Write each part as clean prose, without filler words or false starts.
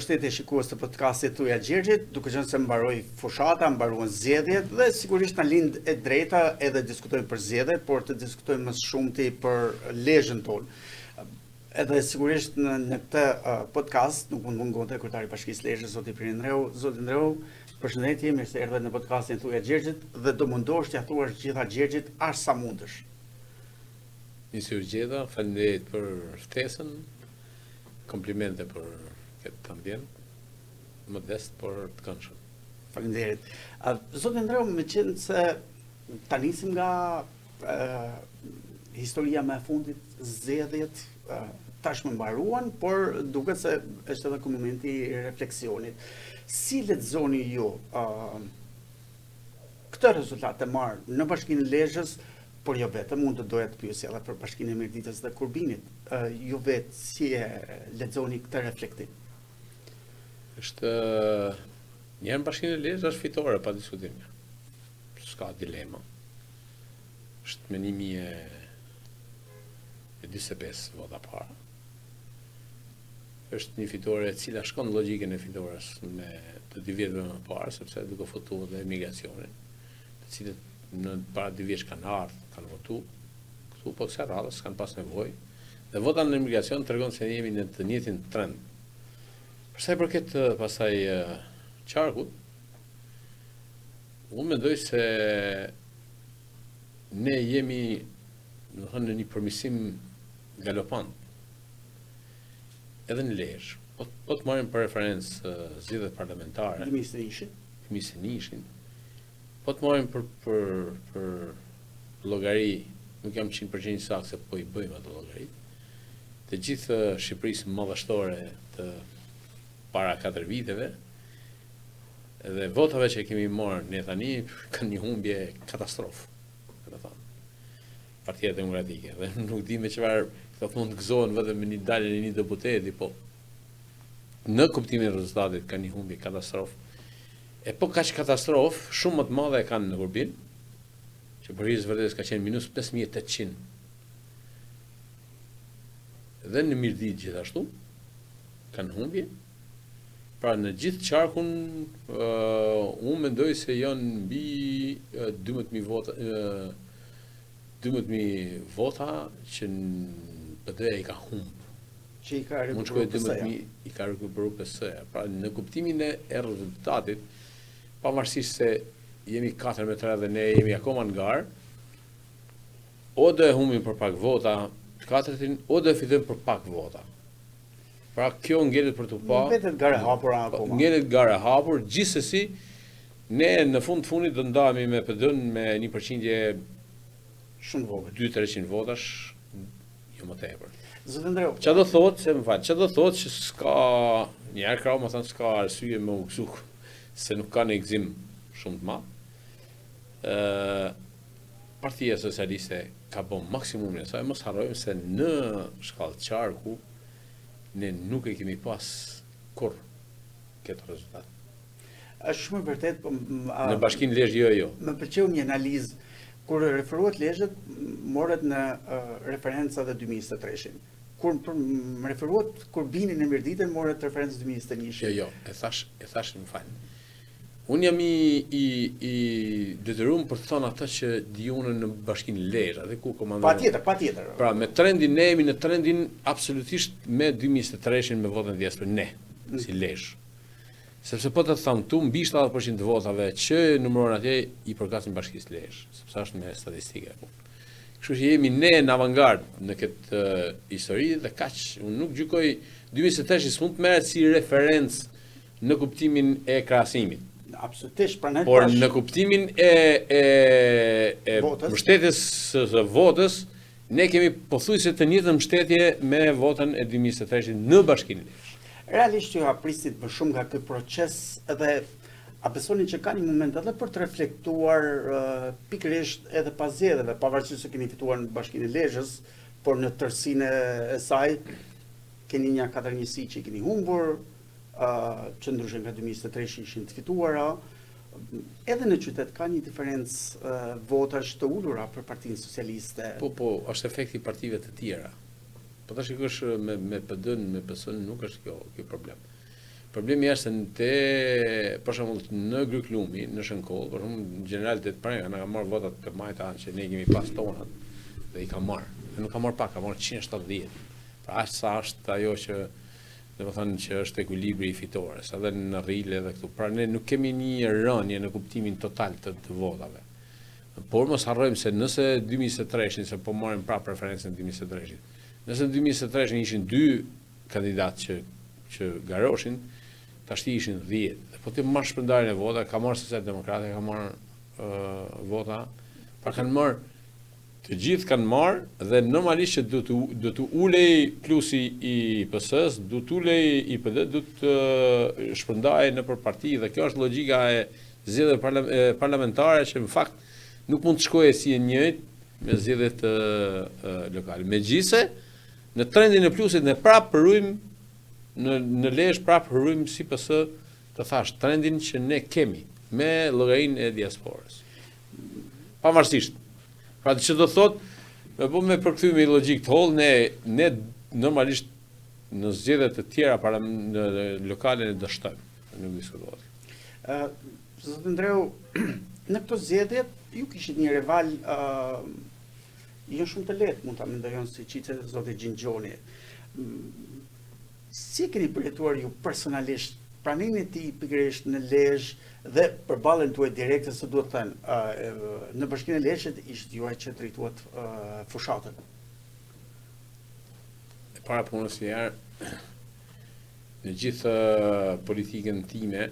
Përshëndetje shikues të podcastit Tuja Gjergjit, duke qenë se mbaroi fushata, mbaruan zgjedhjet dhe sigurisht na lind e drejta edhe diskutojmë për zgjedhjet, por të diskutojmë më shumëti për lezhën tonë. Edhe sigurisht në këtë podcast nuk mund mungonte kryetari i Bashkisë Lezhës, zoti Prin Ndreu. Zoti Ndreu, përshëndetje, mirë se erdhe në podcastin Tuja Gjergjit dhe do mundohesh t'ia thuash gjitha Gjergjit aq sa mundesh. Nisur Gjeda, faleminderit për ftesën, komplimente për këtë ambient, modest, por të këndshëm. Faleminderit. Zoti Ndreu, me qenë se ta nisim nga historia më e fundit, zgjedhjet tashmë mbaruan, por duket se është edhe ky momenti i refleksionit. Si lexoni ju këtë rezultat të marrë në Bashkinë e Lezhës, por jo vetëm, unë të doja të pyesja edhe për Bashkinë e Mirditës dhe Kurbinit. Ju vetë si e lexoni këtë reflektim? Është një Bashkinë e Lezhës është fitore pa diskutim. S'ka dilema. Është me 1025 vota para. Është një fitore e cila shkon logjikën e fitores me të dy vjetëve më parë, sepse duke futuar dhe emigracionin, të cilët në para 2 vjeç kanë ardhur, kanë votu, këtu po kësaj radhës kanë pas nevojë. Dhe vota në emigracion tregon se ne jemi në të njëjtin trend. Për sa i përket pasaj qarkut, unë mendoj se ne jemi në një përmirësim galopant. Edhe në Lezhë, po të marrim për referencë zgjedhjet parlamentare. Fëmisë nishin. Po të marrim për llogari, nuk jam 100% sakt se po i bëjmë ato llogari. Të gjithë Shqipërisë madhështore të para 4 viteve, dhe votave që kemi marrë ne tani kanë një humbje katastrofë, Partia Demokratike. Dhe nuk di me çfarë këto mund të gëzohen vetëm me një dalje në një deputeti, po në kuptimin e rezultatit kanë një humbje katastrofë. E po kaq katastrofë, shumë më të madhe e kanë në Kurbin, që për hir të vërtetës ka qenë minus 5800. Dhe në Mirdit gjithashtu kanë humbje. Pra në gjithë qarkun, unë mendoj se janë mbi 12.000 vota, 12.000 vota që në PD i ka humbë. Që i ka rekuperu PS-ja. I ka rekuperu PS-ja. Pra në kuptimin e rezultatit, pavarësisht se jemi 4-3 dhe ne jemi akoma në garë, o do e humbim për pak vota, 4-tin, o do e fitojmë për pak vota. Pra kjo ngelet për të pa. Mbetet garë hapur akoma. Ngelet garë hapur, gjithsesi ne në fundit do ndahemi me PD-n me një përqindje shumë vogël, 200-300 votash, jo më tepër. Zoti Ndreu, çfarë do thotë, çfarë do thotë që s'ka një herë krau, më thënë s'ka arsye me u gëzu se nuk ka në gëzim shumë të madh. Partia Socialiste ka bën maksimumin e saj, mos harrojmë se në shkallë qarku ne nuk e kemi pas kur këtë rezultat. Është shumë e vërtet, në Bashkinë Lezhë jo. Më pëlqeu një analizë kur referohet Lezhët, morët në referenca dhe 2023-shin. Kur referohet Kurbinin e Mirditën, morët referencë 2021-shin. Jo, e thash më fal. Unë jam i detyruar për të thënë atë që di unë në Bashkinë Lezhë, atë ku komandoj. Patjetër. Pra me trendin ne jemi në trendin absolutisht me 2023-shin me votën e diasporës ne, si Lezhë. Sepse po të them tu mbi 70% të votave që numërohen atje i përkasin Bashkisë Lezhë, sepse është me statistike. Kështu që jemi ne në avangardë në këtë histori dhe kaq. Unë nuk gjykoj 2023 s'mund të merret si referencë në kuptimin e krahasimit. Absolutisht, prandaj. Por në kuptimin e mbështetjes së votës, ne kemi pothuajse të njëjtën mbështetje me votën e 2023 në Bashkinë Lezhë. Realisht ju aprisit më shumë nga ky proces edhe a besoni që ka një moment edhe për të reflektuar pikërisht edhe pas zgjedhjeve, pavarësisht se keni fituar në Bashkinë e Lezhës, por në tërësinë e saj keni një 4 njësi që i keni humbur, që ndryshe nga 2023 ishin të fituara. Edhe në qytet ka një diferencë votash të ulura për Partinë Socialiste. Po, është efekti partive të tjera. Po tash shikosh me PD-n, me PS-n nuk është kjo problem. Problemi është se për shembull në Gryklumi, në Shënkoll, për shembull në general të prenga na ka marrë votat të majta që ne kemi pas tonat dhe i ka marrë. Dhe nuk ka marrë pak, ka marrë 170. Pra aq sa është ajo që domethënë që është ekuilibri i fitores, edhe në rrile edhe këtu. Pra ne nuk kemi një rënje në kuptimin total të votave. Por mos harrojmë se nëse 2023-shin, se po marrim prapë preferencën 2023-shin. Nëse në 2023-shin ishin 2 kandidatë që garoshin, tashti ishin 10. Dhe po të marrë shpërndarjen e vota, ka marrë Socialdemokratë, ka marrë vota, pra kanë marrë, të gjithë kanë marrë dhe normalisht që do të ulej plusi i PS-s, do të ulej i PD, do të shpërndajë nëpër parti dhe kjo është logjika e zgjedhjeve parlamentare që në fakt nuk mund të shkojë si e njëjtë me zgjedhjet lokale. Megjithëse në trendin e plusit ne prapë rrymë në Lezhë prapë rrymë si PS të thash trendin që ne kemi me llogarinë e diasporës. Pavarësisht. Pra që do thotë me përkthyemi logjik të holl ne normalisht në zgjedhjet të tjera në lokale ne dështojmë. Nuk diskutohet. Zot Ndreu, në këto zgjedhje ju kishit një rival jo shumë të lehtë, mund ta mendojon si Qiçe zoti Xhinxhoni. Si keni përjetuar ju personalisht pranimin e tij pikërisht në Lezhë dhe përballën tuaj direkte, se duhet të thënë në Bashkinë e Lezhët ishte juaj që drejtuat fushatën. E para punës në gjithë politikën time,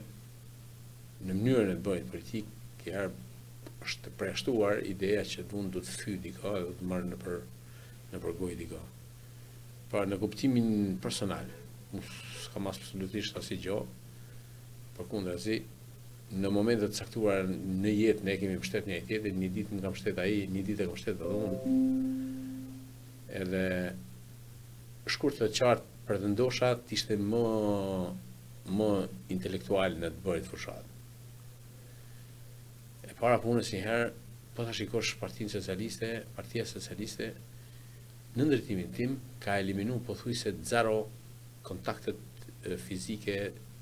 në mënyrën e të bëjt politikë, është përjashtuar ideja që unë do të thy diko dhe do të marrë në përgoj diko. Pra në kuptimin personal, s'kam absolutisht asnjë gjë, përkundrazi, në momentet të caktuara në jetë ne kemi mbështet njëri tjetrin, një ditë më ka mbështet ai, një ditë e ka mbështet edhe unë. Edhe shkurt të qartë pretendosha të ishte më intelektual në të bërit fushat. E para punës njëherë, po ta shikosh Partinë Socialiste, Partia Socialiste, në ndërtimin tim ka eliminuar pothuajse 0 kontaktet fizike,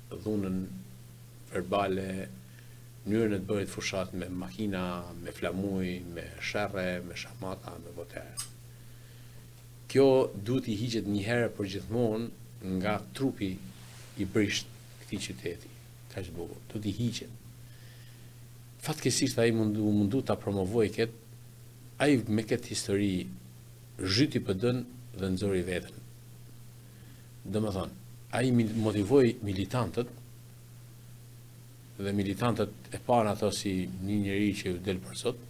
dhunën verbale, mënyrën e të bërit fushat me makina, me flamuj, me sherre, me shamata, me botere. Kjo duhet i hiqet një herë për gjithmonë nga trupi i brisht këtij qyteti. Kaq bukur, duhet i hiqet. Fatkeqësisht ai mundu ta promovoj ai me këtë histori zhyti PD-n dhe nxori veten. Domethënë, ai motivoi militantët dhe militantët e pan ato si një njeri që u del për sot,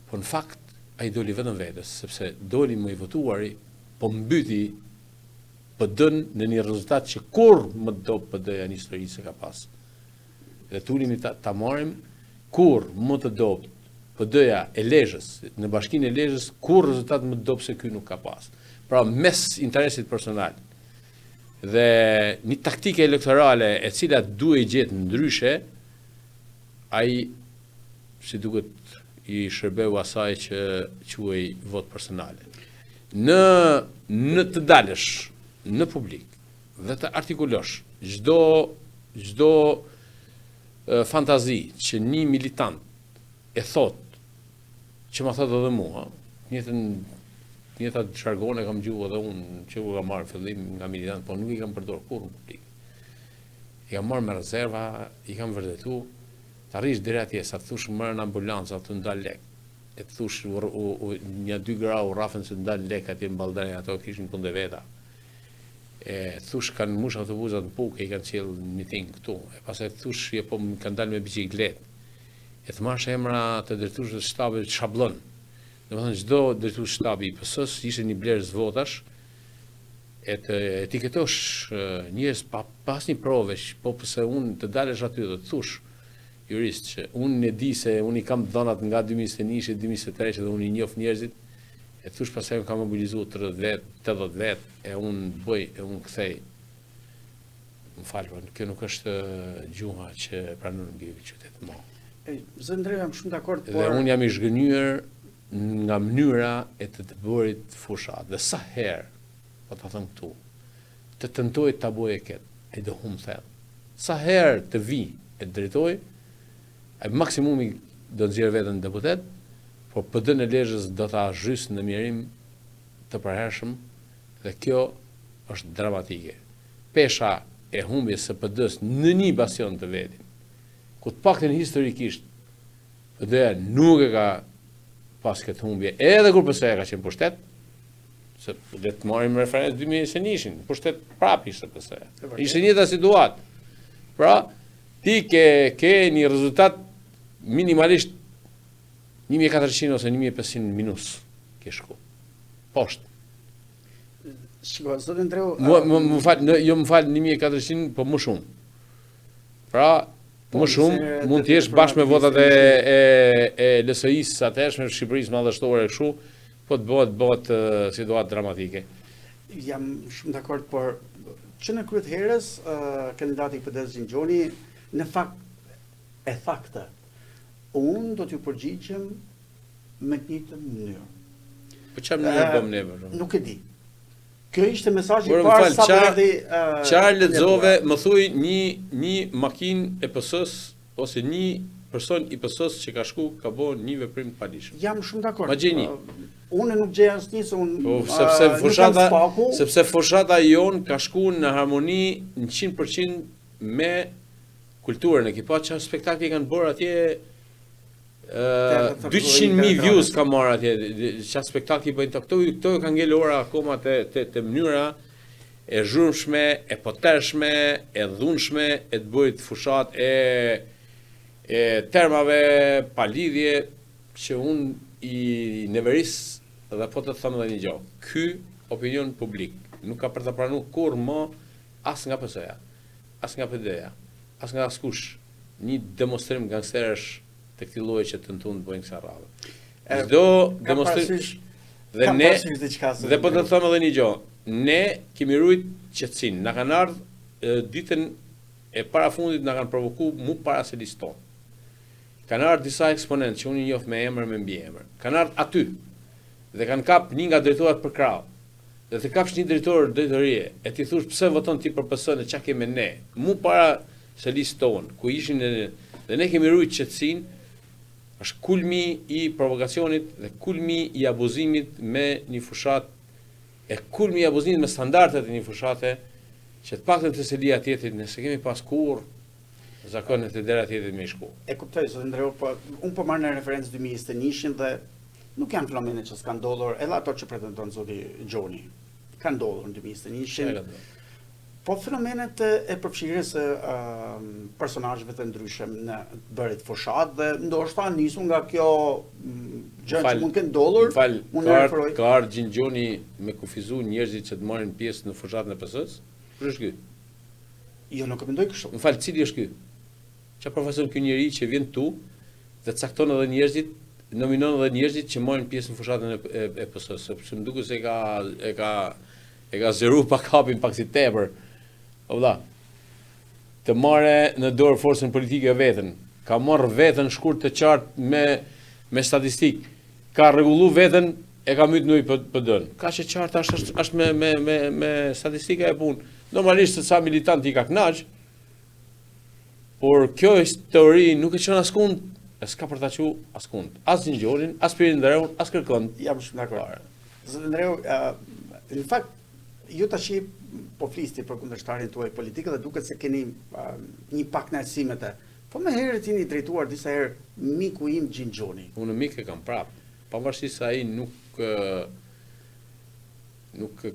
por në fakt ai doli vetëm vetes, sepse doli më i votuari, po mbyti PD-n në një rezultat që kur më do PD-ja në histori se ka pas. Dhe tulimi ta marrim kur më të dobët PD-ja e Lezhës, në Bashkinë e Lezhës, kur rezultat më të dobët se ky nuk ka pas. Pra mes interesit personal dhe një taktike elektorale e cila duhet gjetë ndryshe, ai si duket i shërbeu asaj që quhej vot personale. Në të dalësh në publik dhe të artikulosh çdo fantazi që një militant e thot që ma thot edhe mua, njëta jargone kam gjuar edhe unë që u kam marrë fillim nga militant, po nuk i kam përdor kurrë në publik. I kam marrë me rezerva, i kam vërtetu, të arrish deri atje, sa të thush merr në ambulancë atë ndal lek. E të thush një 2 gra u rrafën se ndal lek atje në Balldarej, ato kishin punë veta. E thush kanë mush autobusat në Pukë, i kanë qell miting këtu. E pastaj thush po kanë dalë me biçikletë. E të marrësh emra të drejtuesve të shtabit shabllon. Domethënë çdo drejtues shtabi i PS-s ishte një blerës votash, e të etiketosh njerëz pas një provesh, po pse unë të dalësh aty dhe të thush jurist që unë e di se unë i kam dhënat nga 2021, 2023 dhe unë i njoh njerëzit, e thush pastaj unë kam mobilizuar 30 vet, 80 vet, e unë bëj, e unë kthej. Më fal, kjo nuk është gjuha që pranon mbi qytetin më. Zot Ndreu, jam shumë dakord, por dhe unë jam i zhgënjur nga mënyra e të bërit fushat. Dhe sa herë, po ta them këtu, të tentoj ta bëjë këtë, ai do humb thellë. sa herë të vi e drejtoj, ai maksimumi do të nxjerrë veten deputet, por PD-n e Lezhës do ta zhysë në mirim të përhershëm dhe kjo është dramatike. Pesha e humbjes së PD-s në një bastion të vetin, ku të paktën historikisht PD-ja nuk e ka pas këtë humbje, edhe kur PS-ja ka qenë pushtet, se le të marrim referencë 2021-shin, pushtet prapë ishte PS-ja. Ishte njëjta situatë. Pra, ti ke një rezultat minimalisht 1400 ose 1500 minus ke shku. Poshtë. Shiko, zot Andreu, Më fal, më fal 1400, po më shumë. Pra, më shumë mund të jesh bashkë me votat e LSI-s atëhershme, Shqipërisë madhështore kështu, po të bëhet situatë dramatike. Jam shumë dakord, por që në kryet herës, kandidati i PD-s Xhinxhoni, në fakt e tha këtë. Unë do t'ju përgjigjem me të njëjtën mënyrë. Po çfarë mënyrë bëm ne për shkak? Nuk e di. Kjo ishte mesazhi i parë sa po erdhi. Çfarë lexove, më thuj një makinë e PS-s ose një person i PS-s që ka shku ka bërë një veprim të padijshëm. Jam shumë dakord. Ma gjeni. Unë nuk gjej asnjë se unë Po sepse fushata jon ka shku në harmoni 100% me kulturën e kipa çfarë spektakli kanë bërë atje. 200.000 views ka marrë atje, çfarë spektakli bëjnë këto kanë ngel ora akoma te mënyra e zhurmshme, e potershme, e dhunshme e të bëjt fushat e termave pa lidhje që unë i neveris dhe po të thëmë dhe një gjë. Ky opinion publik nuk ka për të pranu kur më as nga PS-ja, as nga PD-ja, as nga askush një demonstrim gangsterësh të këtij lloji që tentojnë të bëjnë kësaj radhe. Çdo demonstrim dhe po të them edhe një gjë. Ne kemi rujt qetësinë. Na kanë ardhur ditën e parafundit na kanë provokuar mu para se liston. Kanë ardhur disa eksponentë që unë i njoh me emër me mbiemër. Kanë ardhur aty dhe kanë kap një nga drejtorat për krau. Dhe të kapsh një drejtor drejtorie e ti thosh pse voton ti për PS-n e çka kemi ne. Mu para se liston, ku ishin dhe ne kemi rujt qetësinë. Është kulmi i provokacionit dhe kulmi i abuzimit me një fushat e kulmi i abuzimit me standardet e një fushate që të paktën të selia tjetrit nëse kemi pas kur zakonet e dera tjetrit me i shku. E kuptoj, zot Andreu, po unë po marr në referencë 2021-shin dhe nuk janë fenomene që s'kan ndodhur, edhe ato që pretendon zoti Xhoni. Kanë ndodhur në 2021-shin. Po fenomenet e përfshirjes së personazheve të ndryshëm në bërjet fushat dhe ndoshta nisu nga kjo gjë që mund të kenë ndodhur. Ka ardhur Xhinxhoni me kufizu njerëzit që të marrin pjesë në fushatën e PS-s? Kush është ky? Jo, nuk e mendoj kështu. Më fal, cili është ky? Çfarë profesion ky njeri që vjen tu dhe cakton edhe njerëzit, nominon edhe njerëzit që marrin pjesë në fushatën e PS-s, sepse më duket se e ka zëruar pak hapin pak si tepër. Valla, të marrë në dorë forcën politike vetën, ka marrë vetën shkurt të qartë me statistik, ka rregullu vetën e ka myt nuj PD-n. Ka që qartë është me statistika e punë. Normalisht se sa militant i ka knaq, por kjo histori nuk e çon askund, s'ka për ta qu askund. As Xhinxhonin, as Pirin Ndreun, as kërkon. Jam shumë dakord. Zot Ndreu, në fakt ju tash po flisni për kundërshtarin tuaj politik dhe duket se keni një pak kënaqësimet. Po më herët jeni drejtuar disa herë miku im Xhinxhoni. Unë mik e kam prap. Pavarësisht se ai nuk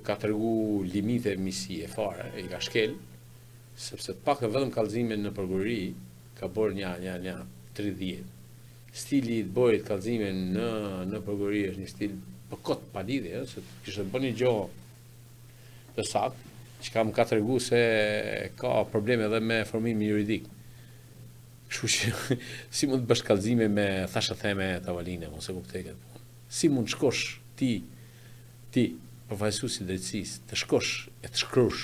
ka tregu limite misie fare, i ka shkel, sepse pak vetëm kallëzimin në përguri ka bërë një 30. Stili i të bërit kallëzimin në përguri është një stil kot pa lidhje, se kishte bërë një gjë të saktë, që kam ka tregu se ka probleme edhe me formimin juridik. Kështu që si mund të bësh kallëzime me thashë theme tavaline, mos e kuptoj këtë punë. Si mund të shkosh ti përfaqësuesi i drejtësisë, të shkosh e të shkruash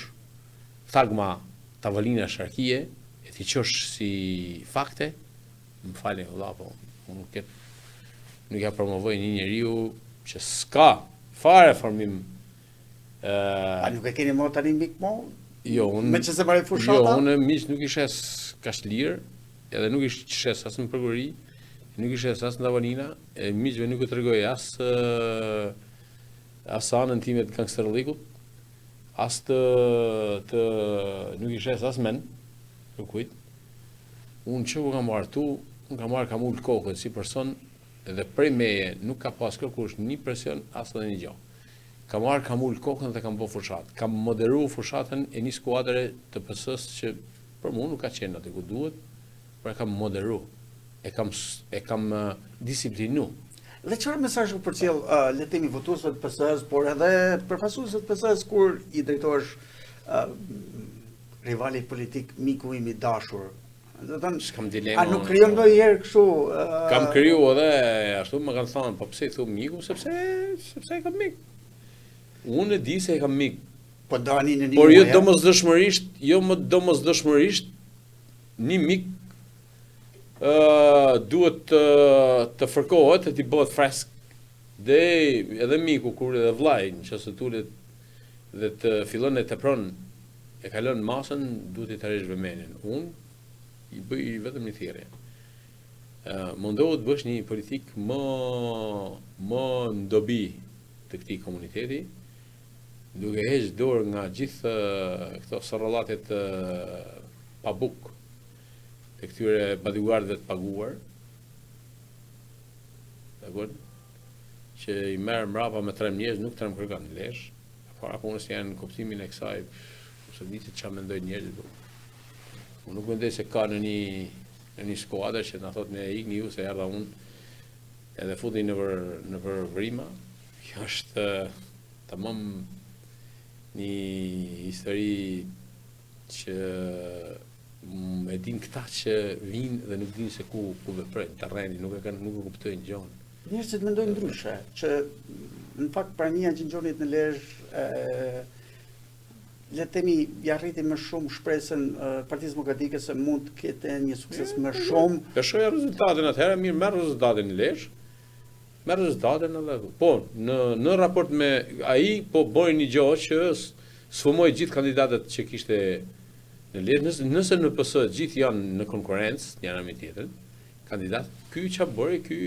tagma tavalina sharkie e ti qosh si fakte, më falni vëlla, po nuk ja promovoj një njeriu që s'ka fare formim. A nuk e keni mo tani mik mo? Me që se marrë fushata? Jo, unë miq nuk i shes kaq lirë, edhe nuk i shes as në prokurori, nuk i shes as në Avalina, e miqve nuk i tregoj as anën time të gangsterllikut, as nuk i shes as men, për kujt. Unë që kam marrë unë kam ullë kokën si person, edhe prej meje nuk ka pas kërkush një presion as edhe një gjë. Kam ullë kokën dhe kam bërë fushat. Kam moderu fushatën e një skuadre të PS-s që për mu nuk ka qenë aty ku duhet, por e kam moderu, e kam disiplinu. Dhe çfarë mesazh u përcjell le të themi votuesve të PS-s, por edhe përfaqësuesve të PS-s kur i drejtohesh rivalit politik, miku im i dashur? S'kam dilema. A nuk krijon ndonjëherë kështu? Kam kriju edhe ashtu më kanë thënë, po pse i thu miku, sepse e kam mik. Unë e di se e kam mik. Po dani në një. Por jo më domosdoshmërisht një mik duhet të fërkohet e t'i bëhet fresk. Dhe edhe miku kur edhe vllai nëse tulet dhe të fillon e tepron e kalon masën, duhet i tërhesh vëmendjen. Unë i bëj vetëm një thirrje. Mundohet bësh një politik më ndobi të këtij komuniteti, duke heqë dorë nga gjithë këto sorrollatet pa buk të këtyre bodyguardëve të paguar. Dakor? Që i merr mbrapa me 3 njerëz, nuk 3 kërkan lesh. Para punës janë në kuptimin e kësaj, ose di se çfarë mendojnë njerëzit. Unë nuk mendoj se ka në një skuadër që na thotë me ikni ju se erdha unë edhe futi nëpër vrima. Kjo është tamam një histori që e din këta që vinë dhe nuk din se ku veprojnë terreni, nuk e kuptojnë gjën. Njerëzit mendojnë ndryshe, që në fakt prania e Gjinxhonit në Lezhë le të themi ja rriti më shumë shpresën Partisë Demokratike se mund të ketë një sukses më shumë. Beshoja rezultatin atëherë, mirë merr rezultatin në Lezhë. Merr rezultatin edhe. Po, në raport me ai po bën një gjë që sfumoi gjithë kandidatët që kishte në Lezhë, nëse në PS gjithë janë në konkurrencë njëra me tjetrën, kandidat, ky çfarë bëri, ky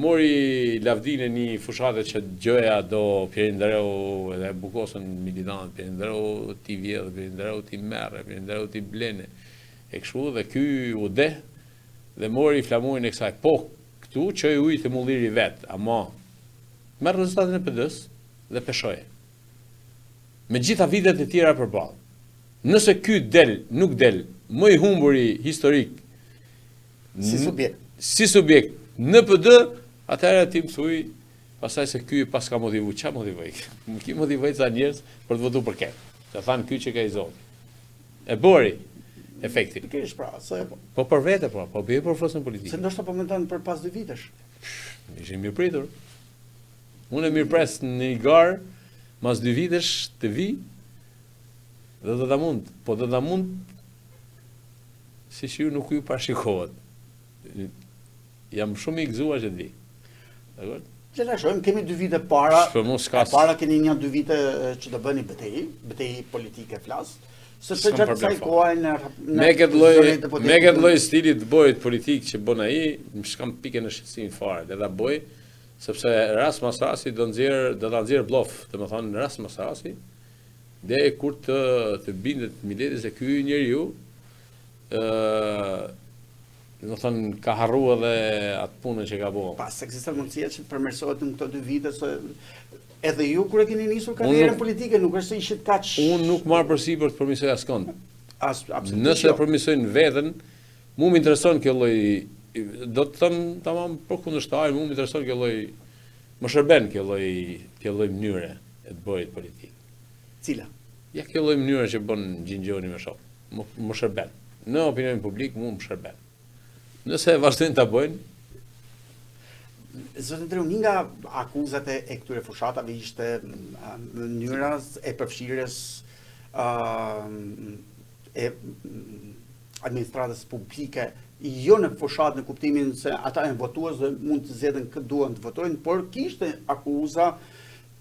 mori lavdinë një fushate që gjëja do Pierindreu edhe bukosën militant, Pierindreu ti vjedh, Pierindreu ti merre, Pierindreu ti blene. E kështu dhe ky u dhe mori flamurin e kësaj. Po, këtu çoi ujë të mulliri vet, ama merr rezultatin e PD-s dhe peshoje. Me gjitha vitet e tjera përballë. Nëse ky nuk del, më i humburi historik si subjekt në PD, atëherë ti mësoj pastaj se ky pas ka motivu. Ç'a motivoi? Nuk i motivoi ca njerëz për të votuar për këtë. Të thanë ky që ka i zot. E bori efektin. Kesh pra, se po për vete po bëj për forcën politike. Se ndoshta po mendon për pas 2 vitesh. Ishim mirë pritur. Unë e mirë pres në një garë, mas 2 vitesh të vi, dhe do ta mund. Po do ta mund si që ju nuk ju parashikohet. Jam shumë i gëzuar që të vi. Dakor? Le ta shohim, kemi 2 vite para. Para keni 1-2 vite që do bëni betejë politike flas. Sepse gjatë kësaj kohe me këtë lloj stili të bojit politik që bën ai, më shkam pikën në shqetësim fare, dhe ta bëj sepse rast mas rasti do ta nxjerr blof, domethënë rast mas rasti, dhe kur të bindet Mileti se ky njeriu do thënë ka harruar edhe atë punën që ka bërë. Pas ekziston mundësia që të përmirësohet në këto 2 vite, se edhe ju kur e keni nisur karrierën politike nuk është se ishit kaq. Unë nuk marr përsipër të përmirësoj askënd. Absolutisht. Nëse përmirësojnë veten, mua më intereson kjo lloj, do të them tamam përkundërshtar, mua më intereson kjo lloj, më shërben kjo lloj mënyre e të bëjit politik. Cila? Ja kjo lloj mënyre që bën Gjinxhoni me shok. Më shërben. Në opinionin publik mua më shërben. Nëse vazhdojnë ta bëjnë. Zotë Ndreu, një nga akuzat e këtyre fushatave ishte mënyra e përfshirjes e administratës publike, jo në fushat në kuptimin se ata janë votues dhe mund të zgjedhin këtë duan të votojnë, por kishte akuza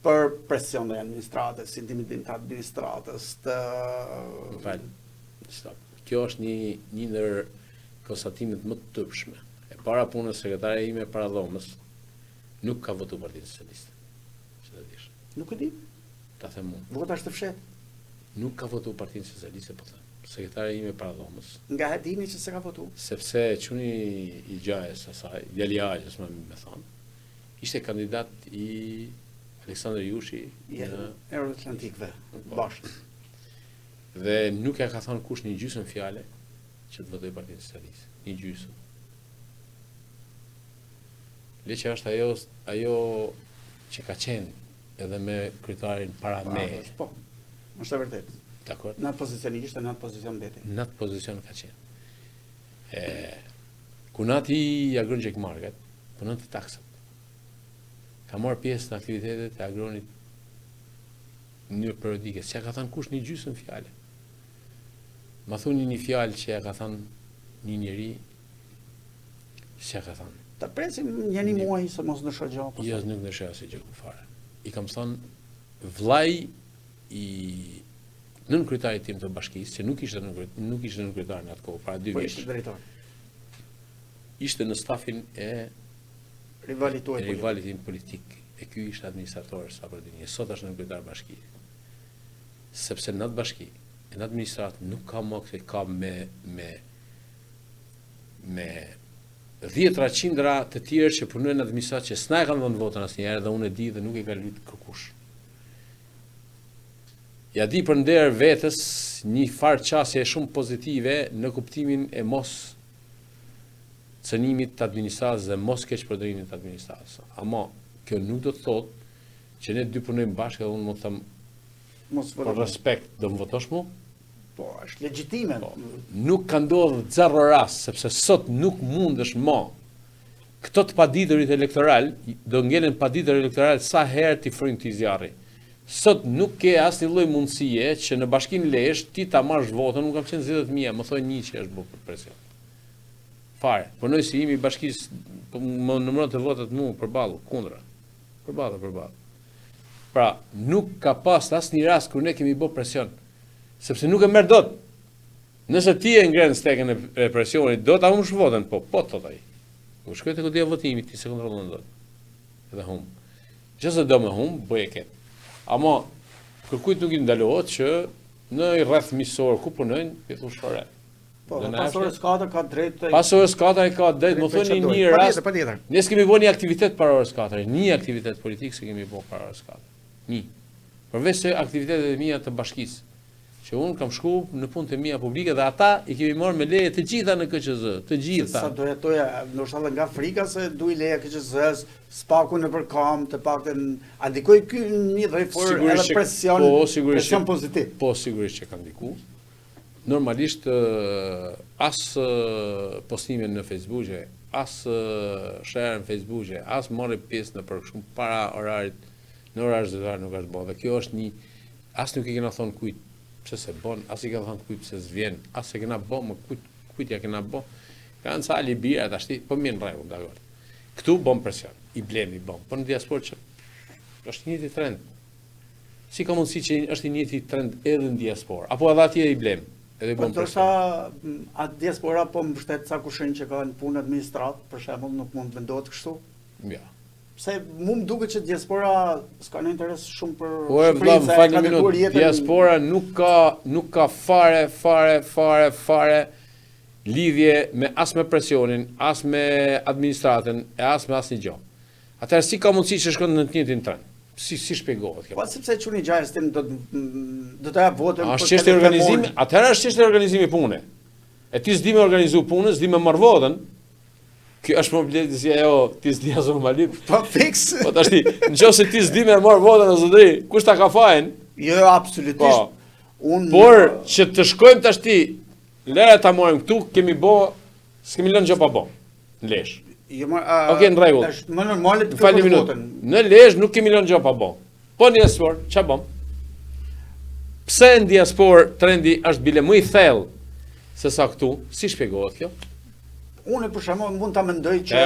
për presion e administratës, intimidim të administratës, Më falë, stop. Kjo është një ndër konstatimet më të tëpshme. E para punës sekretare ime para dhomës nuk ka votu Partinë Socialiste. Që të dish. Nuk e di. Ta them unë. Vota është të fshet. Nuk ka votu Partinë Socialiste, po them. Sekretare ime para dhomës. Nga e dini që se ka votu. Sepse quni i gjajës asaj, djali i Agjës me thonë, ishte kandidat i Aleksandr Jushi në Euroatlantikëve, bashkë. Dhe nuk ja ka thonë kush një gjysmë fjale që të votoj Partinë Socialiste. Një gjysmë. Le që është ajo që ka qenë edhe me kryetarin para me. Po, është e vërtet. Dakor? Në atë pozicion ishte, në atë pozicion mbeti. Në atë pozicion ka qenë. Kunati i Agron Gjekmargat, punon të taksat. Ka marrë pjesë në aktivitetet e Agronit një periodike. Që ka thënë kush një gjysmë fjale. Ma thuni një fjalë që ja ka thënë një njeri, që ka thënë. Ta presim një muaj se mos ndryshoj gjë. Jo, nuk ndryshoj asnjë gjë fare. I kam thënë vllai i nën kryetarit tim të bashkisë, që nuk ishte nën kryetar në atë kohë, para 2 vjeç. Ishte drejtor. Ishte në stafin e rivalit tim politik. E ky ishte administrator Sabardini. Sot është nën kryetar bashkie. Sepse në atë bashki, në administrat nuk ka më këtë ka me 10 qindra të tjerë që punojnë në administrat që s'na e kanë dhënë votën asnjëherë dhe unë e di dhe nuk e ka luajtur kërkush. Ja di për nder vetës një farë qasje shumë pozitive në kuptimin e mos cënimit të administratës dhe mos keqpërdorimit të administratës. Ama kjo nuk do të thotë që ne dy punojmë bashkë dhe unë më të them për respekt do më votosh mu? Po, është legjitime. Po, nuk ka ndodhur zero rast, sepse sot nuk mundesh më këto të paditurit elektoral, do ngelen paditur elektoral sa herë ti frynë ti zjarri. Sot nuk ke asnjë lloj mundësie që në Bashkinë Lezhë ti ta marrësh votën, nuk kam qenë 10.000, më thonë 1 që është bërë për presion. Fare, punoj si imi i bashkisë, më numëron të votat mua përballë, kundra. Përballë. Pra, nuk ka pas asnjë rast kur ne kemi bërë presion, sepse nuk e merr dot. Nëse ti e ngren stekën e presionit, do ta humsh votën, po thot ai. U shkoj te kutia votimit, ti se kontrollon dot. Edhe hum. Nëse do më hum, bëj e ket. Ama kërkujt nuk i ndalohet që në rreth misor ku punojnë, i thosh fare. Po, pas orës 4 ka drejt. Pas orës 4 ai ka drejt, më thoni një rast. Patjetër. Ne s'kemi bën një aktivitet para orës 4, një aktivitet politik se kemi bën para orës 4. Një. Përveç se aktivitetet e mia të bashkisë, që unë kam shku në punët e mia publike dhe ata i kemi marrë me leje të gjitha në KQZ, të gjitha. Sa do jetoja, ndoshta edhe nga frika se duaj leja KQZ-s, spaku nëpër kam, të paktën a ndikoi ky një lloj forme edhe presion pozitiv. Po sigurisht që ka ndikuar. Normalisht as postime në Facebook, as share në Facebook, as marrë pjesë në për shumë para orarit, në orar zyrtar nuk është bërë. Dhe kjo është një, as nuk i kena thonë kujt pse se bon, as i kena thonë kujt pse s'vjen, as e kena bë, më kujt ja kena bë. Kanë sa libira tashti, po mirë në rregull, dakor. Këtu bën presion, i blemi bën. Po në diasporë që është një njëjti trend. Si ka mundësi që është një njëjti trend edhe në diasporë, apo edhe atje i blem? Edhe po ndoshta diaspora po mbështet sa kushin që ka në punë administrat, për shembull, nuk mund të vendohet kështu. Ja. Pse mu më duket që diaspora s'ka në interes shumë për shpërndajën e ka ndikuar jetën. Diaspora nuk ka fare lidhje me as me presionin, as me administratën, e as me asnjë gjë. Atëherë si ka mundësi që shkon në të njëjtin trend? Si shpjegohet kjo? Po sepse çuni gjajës tim do të jap votën. Është çështje organizimi, atëherë është çështje organizimi pune. E ti s'di me organizu punën, s'di me marr votën. Kjo është problemi si ajo ti s'di as normalisht. Po fiks. Po tash nëse ti s'di me marr votën o zotëri, kush ta ka fajin? Jo, absolutisht. Por që të shkojmë tash ti, lera ta marrim këtu, kemi bë, s'kemi lënë gjë pa bë. Në Lezhë. Okej, në rregull. Është më normale të kërkojmë votën. Në Lezhë nuk kemi lënë gjë pa bë. Po në diaspor, ç'a bëm? Pse në diaspor trendi është bile më i thellë se sa këtu? Si shpjegohet kjo? Unë për shembull mund ta mendoj që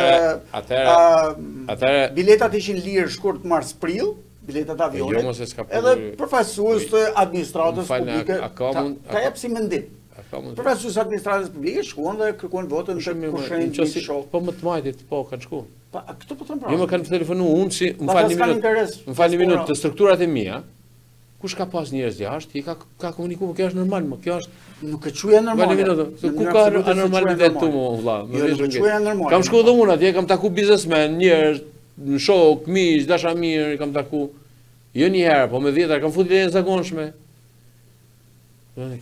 atëherë biletat ishin lirë shkurt mars prill biletat Jo, avionit, mos e s'ka edhe përfaqësues të administratës publike, ka jep si mendim. Përfaqësues të administratës publike shkuan dhe kërkuan votën të kushenjë një shok. Po më të majtit, po kanë shku. Këto po të më Jo më kanë telefonu unë si më falni minut të strukturat e mia. Kush ka pas njerëz jashtë, i ka komunikuar, kjo është normal, më kjo është nuk e quaj normale. Ku ka anormalitet tu më vëlla? Jo, nuk e quaj normale. Kam shku edhe unë atje, kam taku biznesmen, njerëz, shok, miq, dashamir, kam taku. Jo një herë, po me 10 kam futur lejen zakonshme.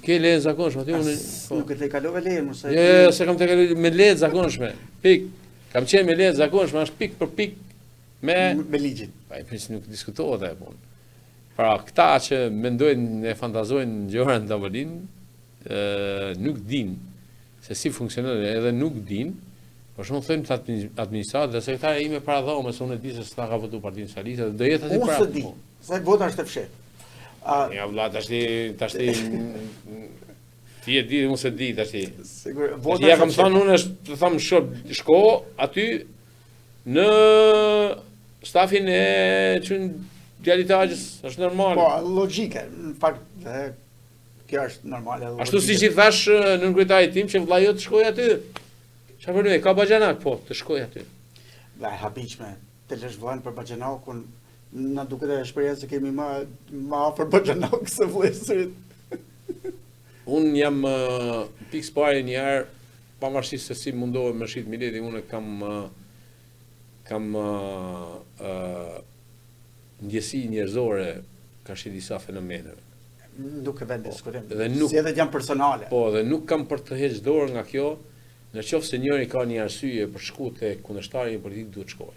Ke lejen zakonshme aty unë. Nuk e të kalove lejen, mos e. Jo, se kam të kaloj me lejen zakonshme. Pik. Kam qenë me lejen zakonshme, është pik për pik me ligjin. Pa i pse nuk diskutohet ajo punë. Pra këta që mendojnë e fantazojnë gjëra në tavolinë, nuk din se si funksionon, edhe nuk din. Por shumë thënë të administratë dhe sekretare ime para dhomës, unë e di se s'ta ka votu Partinë Socialiste dhe do jetë aty para. Unë s'e di, sa vota është e fshehtë. Ja vëlla, tashti ti e di, unë se di tashti. Sigur, vota. Ja kam thënë unë të them shko aty në stafin e çun djalitagjës, është normale. Po, logjike, në fakt kjo është normale. Ashtu siç i thash në kryetarit tim që vëlla jo të shkoj aty. Çfarë bëni? Ka baxhanak, po, të shkoj aty. Dhe habiqme, të lësh vllajën për baxhanakun, na duket e shprehja se kemi më afër baxhanakut se vëllezërit. Unë jam pikë parë një herë, pavarësisht se si mundohem me shit mileti, unë kam ndjesi njerëzore ka shi disa fenomene. Nuk e vend diskutim. Si edhe janë personale. Po, dhe nuk kam për të heqë dorë nga kjo, në qoftë se njëri ka një arsye për shku te kundërshtari politik duhet shkoj.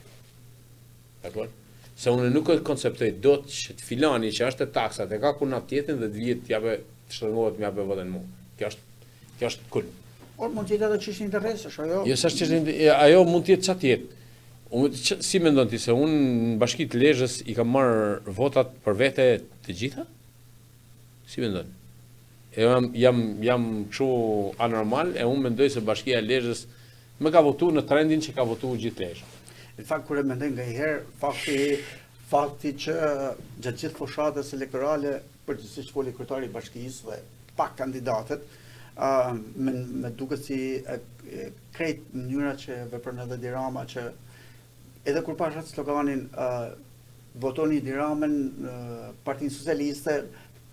Dakor? Se unë nuk e konceptoj dot që të filani që është e taksat e ka kuna tjetën dhe të vihet t'jape të shtrëngohet më japë votën mua. Kjo është kul. Por mund të jetë edhe çështje interesesh, ajo. Jo, s'është çështje, ajo mund të jetë çfarë jetë. Si mendon ti se unë në Bashkitë Lezhës i kam marr votat për vete të gjitha? Si mendon? Jam kështu anormal e unë mendoj se Bashkia e Lezhës më ka votu në trendin që ka votu gjithë Lezhë. Në fakt kur e mendoj ngaherë fakti që gjatë gjithë fushatës elektorale përgjithsisht foli kryetari i bashkisë dhe pak kandidatët me duket si krejt mënyra që vepron edhe Edi Rama që edhe kur pashat sloganin votoni Edi Ramën Partinë Socialiste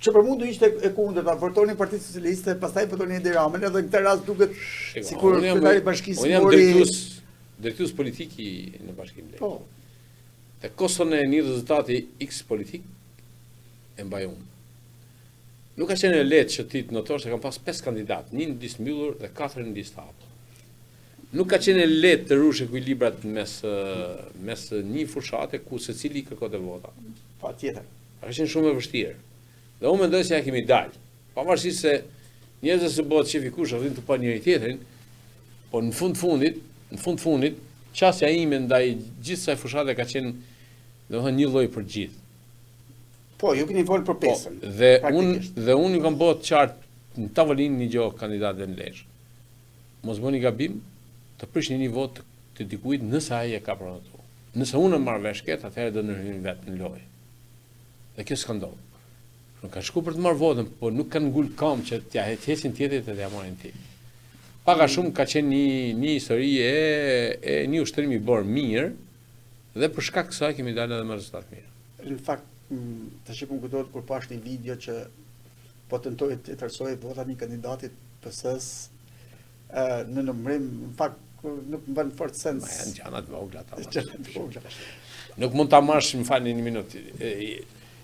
që për mundu ishte e kundërta, votoni Partinë Socialiste, pastaj votoni Edi Ramën, edhe në këtë rast duket sikur kryetari i bashkisë mori. Unë jam drejtues politik në Bashkinë Lezhë. Po. Te koston e një rezultati X politik e mbaj unë. Nuk ka qenë lehtë që ti të notosh se kam pas 5 kandidatë, 1 në listë mbyllur dhe 4 në listë hapur. Nuk ka qenë lehtë të rush ekuilibrat mes një fushate ku secili kërkonte vota. Patjetër. Ka qenë shumë e vështirë. Dhe unë mendoj se ja kemi dalë. Pavarësisht se njerëzit se bëhet shefi kush arrin të pa njëri tjetrin, po në fund fundit, qasja ime ndaj gjithë kësaj fushate ka qenë, domethënë, një lloj për gjithë. Po, ju keni folur për pesën. Dhe unë kam bërë qartë në tavolinë një gjë kandidatëve në Lezhë. Mos bëni gabim të prishni një votë të dikujt nëse ai e ka pronotuar. Nëse unë e marr vesh këtë, atëherë do ndërhyjnë vetë në lojë. Dhe kjo s'ka ndodhur. Nuk kanë shku për të marrë votën, po nuk kanë ngul kam që t'ja heqin tjetrit dhe t'ja marrin ti. Paka shumë ka qenë një histori e një ushtrimi bërë mirë dhe për shkak të kësaj kemi dalë edhe me rezultat mirë. Në fakt, tash më kujtohet kur pash një video që po tentoi të tërësoj votat një kandidatit PS-s në numërim, në fakt nuk më bën fort sens. Ma janë gjana të vogla ata. Nuk mund ta marrësh, më falni një minutë.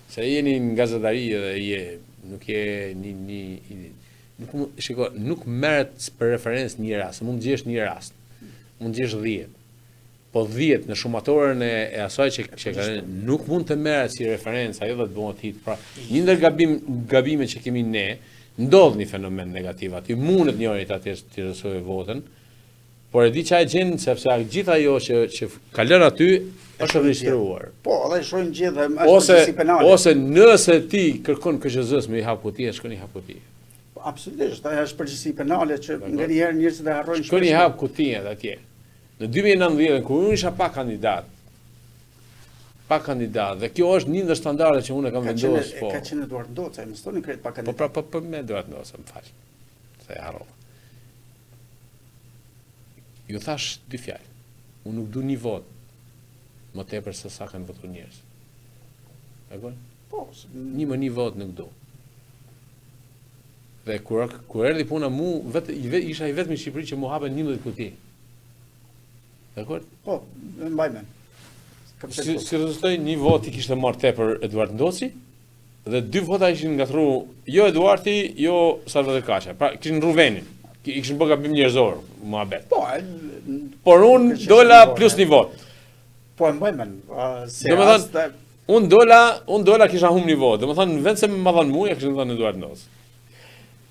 Se jeni në gazetari dhe nuk je nuk merret për referencë një rast, mund të gjesh një rast, mund të gjesh 10. Po 10 në shumatorën e asaj që ka nuk mund të merret si referencë, ajo do të bëhet hit. Pra, një ndër gabimet që kemi ne, ndodh një fenomen negativ aty, mundet njëri ta tirësojë votën, por e di çfarë gjën sepse gjithë ajo që ka lënë aty është regjistruar. Po, edhe shohim gjithë dhe është përgjegjësi penale. Ose nëse ti kërkon KSZ-s me i hap kuti, shkon i hap kuti. Absolutisht, ajo është përgjegjësi penale që nganjëherë njerëzit e harrojnë. Shkon i hap kutinë atje. Në 2019 kur unë isha pa kandidat, pa kandidat, dhe kjo është një ndër standardet që unë e kam vendosur, po. Ka qenë Eduard Ndoca, më stoni krejt pa kandidat. Po me Eduard Ndoca, më fal. Se e harrova. Ju thash dy fjalë. Unë nuk du një vot më tepër se sa kanë votuar njerëz. Dakor? Po, një vot nuk du. Dhe kur erdhi puna mu, isha i vetmi në Shqipëri që mu hapen 11 kuti. Dakor? Po, mbaj mend. Si rezultoi një vot i kishte marrë tepër Eduard Ndoci dhe 2 vota ishin ngatruar jo Eduardi, jo Salvatore Kaça. Pra kishin rruvenin. I kishin bërë gabim njerëzor, muhabet. Po, por unë dola plus një vot. Po, mbaj mend. Domethënë, unë dola kisha humb një vot. Domethënë, në vend se më dhan mua, kishin dhënë Eduard Ndoci.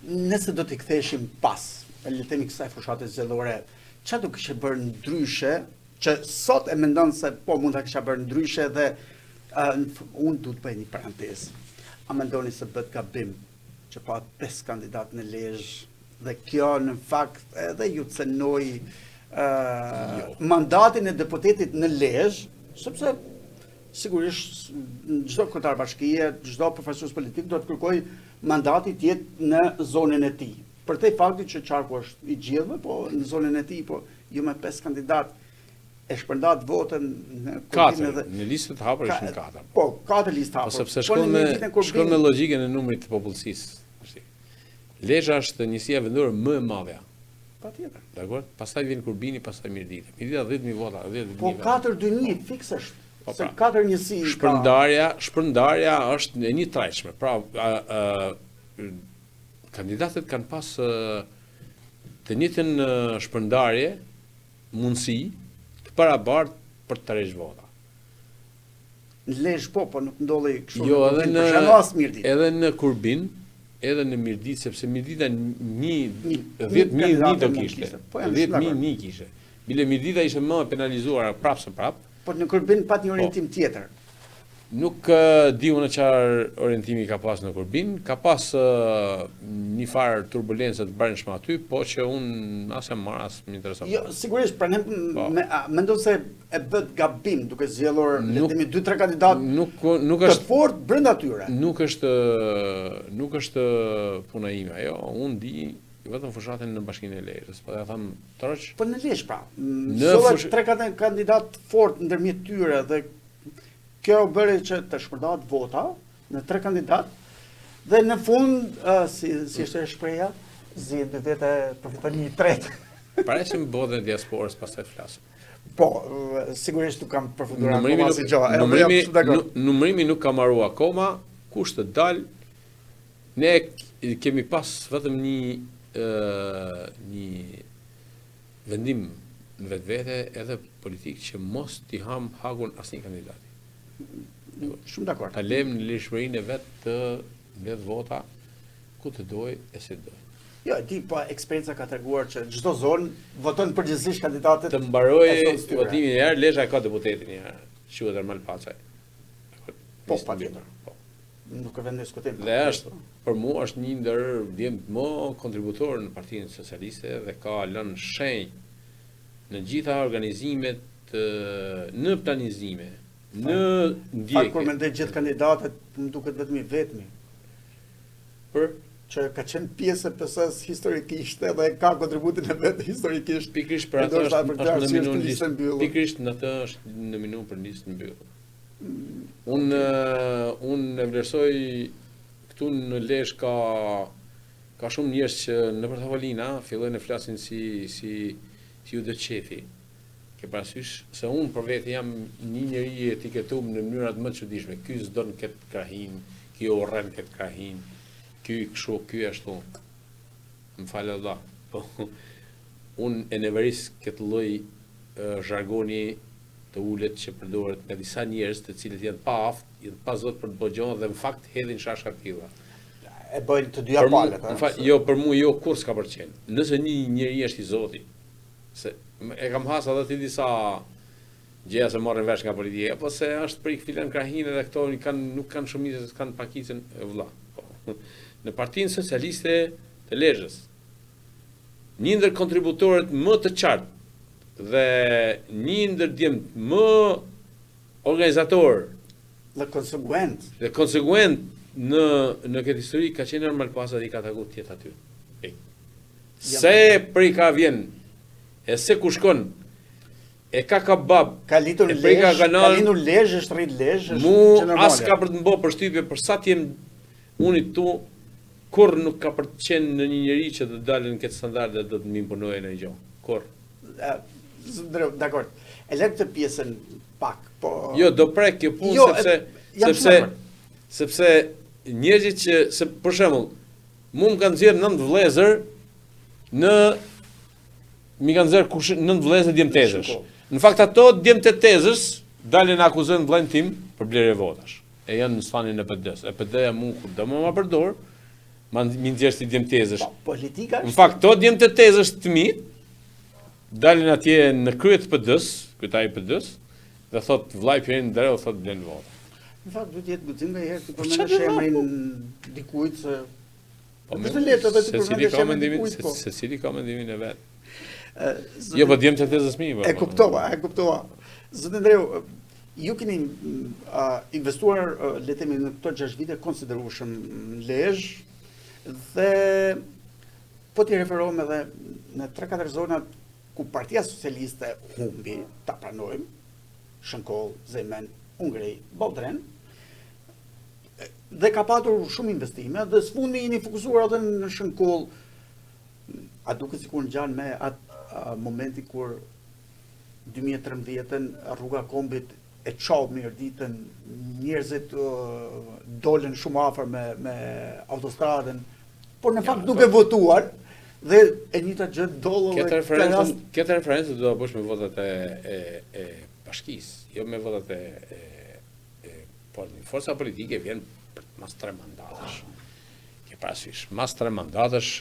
Nëse do t'i ktheheshim pas, le të themi kësaj fushate zgjedhore, çfarë do kishte bërë ndryshe, që sot e mendon se po mund ta kisha bërë ndryshe dhe unë du të bëj një parantezë. A mendoni se bët gabim që pa 5 kandidat në Lezhë dhe kjo në fakt edhe ju cënoi mandatin e deputetit në Lezhë, sepse sigurisht çdo kryetar bashkie, çdo përfaqësues politik do të kërkojë mandati të jetë në zonën e tij. Për te fakti që Qarku është i gjithëve, po në zonën e tij, po ju me 5 kandidat e shpërndat votën në 4, në listë të hapur ishin 4. Po, 4 listë hapur. Po sepse shkon me logjikën e numrit të popullsisë. Lezhë është njësia vendore më e madhe. Patjetër. Dakor? Pastaj vjen Kurbini, pastaj Mirdita. Mirdita 10.000 vota, 10.000. Po 4-2-1 fiks është. Se 4 njësi. Shpërndarja është e një trajtshme. Pra, kandidatët kanë pas të njëjtën shpërndarje, mundësi të barabartë për të tërhequr vota. Në Lezhë po nuk ndolli kështu. Jo, edhe në Kurbin, edhe në Mirdit, sepse Mirdita 10.000 do kishte. 10.000 kishte. Bile Mirdita ishte më penalizuar prapë së prapë. Po në Kurbin pat një orientim tjetër. Nuk di unë çfarë orientimi ka pas në Kurbin, ka pas një farë turbulencë të brendshme aty, po që unë as jam marr as më intereson. Jo, sigurisht, pra mendon se e bët gabim duke zgjedhur le të themi 2-3 kandidatë nuk është të fortë brenda tyre. Nuk është puna ime, ajo, unë di vetëm fushatën në Bashkinë e Lezhës, po ja tham troç. Po në Lezhë pra. Sollat 3 kandidat fort ndërmjet tyre dhe kjo bëri që të shpërndahet vota në 3 kandidat dhe në fund si është shpreha, zgjedhë vetë përfiton një tretë. Paresim bodhën e diasporës pastaj flasim. Po, sigurisht nuk kam përfunduar numërimi nuk ka marru akoma, kush të dal, ne kemi pas vetëm një vendim në vetvete edhe politik që mos t'i ham hagun asnjë kandidati. Shumë dakord. Ta lejmë në lirshmërinë e vet të mbledh vota ku të doj e si doj. Jo, di, po eksperienca ka treguar që çdo zonë voton përgjithsisht kandidatët. Të mbarojë votimin një herë, Lezhë ka deputetin një herë. Quhet Ermal Paçaj. Po, patjetër. Nuk e vend diskutim. Dhe është, për mua është një ndër djemt më kontributor në Partinë Socialiste dhe ka lënë shenjë në gjitha organizimet, në planizime, në ndjekje. Kur mendoj gjithë kandidatët, më duket vetëm i vetmi. Për që ka qenë pjesë e PS-s historikisht dhe ka kontributin e vet historikisht. Pikërisht për atë është pikërisht në atë është nominuar për listë mbyllur. Unë e vlerësoj këtu në Lezhë ka shumë njerëz që në tavolina fillojnë të flasin si u do qefi. Ke parasysh se unë për vetë jam një njeri i etiketuar në mënyrat më të çuditshme. Ky s'don këtë krahin, ky urren këtë krahin, ky kështu, ky ashtu. Më fal Allah. Po unë e neveris këtë lloj zhargoni të ulët që përdoret nga disa njerëz të cilët janë pa aftë, janë pa zot për të bëjë gjë dhe në fakt hedhin shashka të tilla. E bëjnë të dyja palët, ha. Jo, për mua jo kur s'ka përqen. Nëse një njeri është i Zotit, se e kam hasë edhe të disa gjëra që marrin vesh nga politika, apo se është prik filan krahinë dhe këto nuk kanë shumicë, kanë pakicën e vëlla. Në Partinë Socialiste të Lezhës, një ndër kontributorët më të qartë dhe një ndër djemt më organizator dhe konsekuent në këtë histori ka qenë normal pasat i ka taku tjetë aty. Se prej ka vjen, e se ku shkon, e ka bab, ka litur Lezhë, është rrit Lezhë, mu as ka për të mbo për shtypje, për sa t'jem unit tu, kur nuk ka për të qenë në një njëri që të dalin në këtë standard dhe do të më imponojë në gjo. Kur? Dakor, e lek të pjesën pak, po... Jo, do prek kjo punë, sepse njerëzit që, për shembull, mu më kanë nxjerrë 9 vëllezër mi kanë nxjerrë 9 vëllezër djemtezësh. Në fakt ato djemtezësh dalin akuzojnë vllajën tim për blerje votash. E janë në stanin e PD-s. E PD-ja mu kur do më përdor, mi nxjerrë si djemtezësh. Politika është. Në fakt to djemtezësh të mi dalin atje në krye të PD-s, kryetari i PD-s, dhe thot vllai Pierin Dero thot blen vota. Në fakt duhet jetë guxim nga herë të përmendesh emrin dikujt se është lehtë edhe të përmendesh emrin dikujt. Se cili ka mendimin e vet. Jo, po djem të tezës mi. E kuptova. Zoti Ndreu, ju keni investuar le të themi në këto 6 vite konsiderueshëm në Lezhë dhe po t'i referohem edhe në 3-4 zonat ku Partia Socialiste humbi, ta pranojmë, Shënkoll, Zemen, Ungëri, Balltren, dhe ka patur shumë investime, dhe sfundi jeni fokusuar edhe në Shënkoll. A duket sikur ngjan me atë momenti kur 2013-ën rruga Kombit e çau Mirditën, njerëzit dolën shumë afër me autostradën, por në fakt duke votuar dhe e njëjta gjë ndodh edhe këtë referencë do ta bësh me votat e bashkisë, jo me votat forca politike vjen mas 3 mandatësh. Ke parasysh, mas 3 mandatësh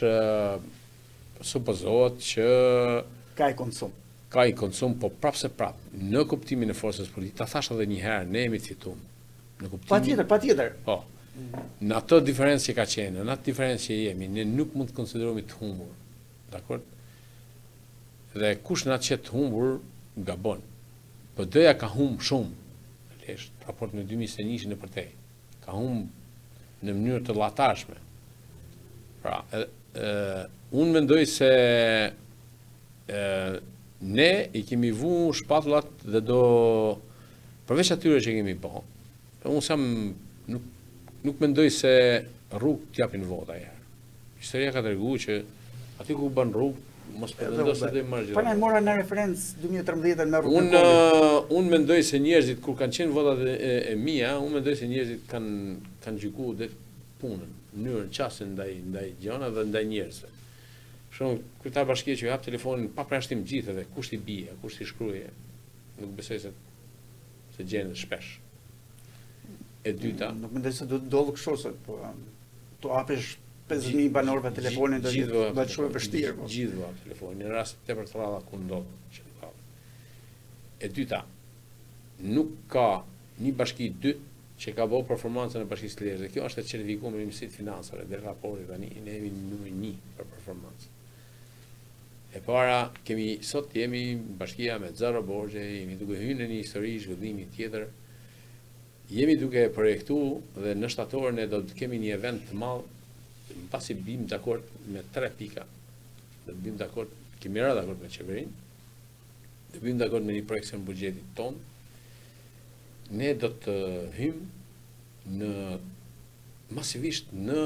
supozohet që ka i konsum, po prapse në kuptimin e forcës politike, ta thash edhe një herë, ne jemi fitum. Në kuptimin patjetër. Po. Në ato diferencë që ka qenë, në atë diferencë që jemi, ne nuk mund të konsiderohemi të humbur. Dakor? Dhe kush na qet të humbur gabon. PD-ja ka humb shumë. Në raport me 2021 në përtej. Ka humb në mënyrë të llatarshme. Pra, unë mendoj se ne i kemi vu shpatullat dhe do përveç atyre që kemi bë. Unë sam nuk mendoj se rrugë t'japin vota herë. Historia ka treguar që aty ku bën rrugë mos pretendo se do i marrë gjithë. Po na mora në referencë 2013 me rrugën. Unë mendoj se njerëzit kur kanë qenë votat e mia, unë mendoj se njerëzit kanë gjykuar dhe punën, mënyrën çastin ndaj gjëra dhe ndaj njerëzve. Shumë kryetar bashkie që hap telefonin pa përshtim gjithë dhe kush i bie, kush i shkruaje, nuk besoj se gjenë shpesh. E dyta, nuk mendoj se do të ndodhë kështu se po tu hapesh 50.000 banorëve telefonin do të shumë vështirë. Gjithë hap telefonin, në rast tepër të rralla ku ndodh që ka. E dyta, nuk ka një bashki dytë që ka bëu performancën e bashkisë Lezhë. Kjo është e certifikuar me Ministrinë Financave dhe raporti tani ne jemi numri 1 për performancë. E para, sot jemi bashkia me 0 borxhe, jemi duke hyrë në një histori zhvillimi tjetër. Jemi duke projektu dhe në shtator ne do të kemi një event të madh, pasi bim dakord me 3 pika. Do të bim dakord, kemi rënë dakord me qeverinë. Do bim dakord me një projekcion buxhetit ton. Ne do të hymë masivisht në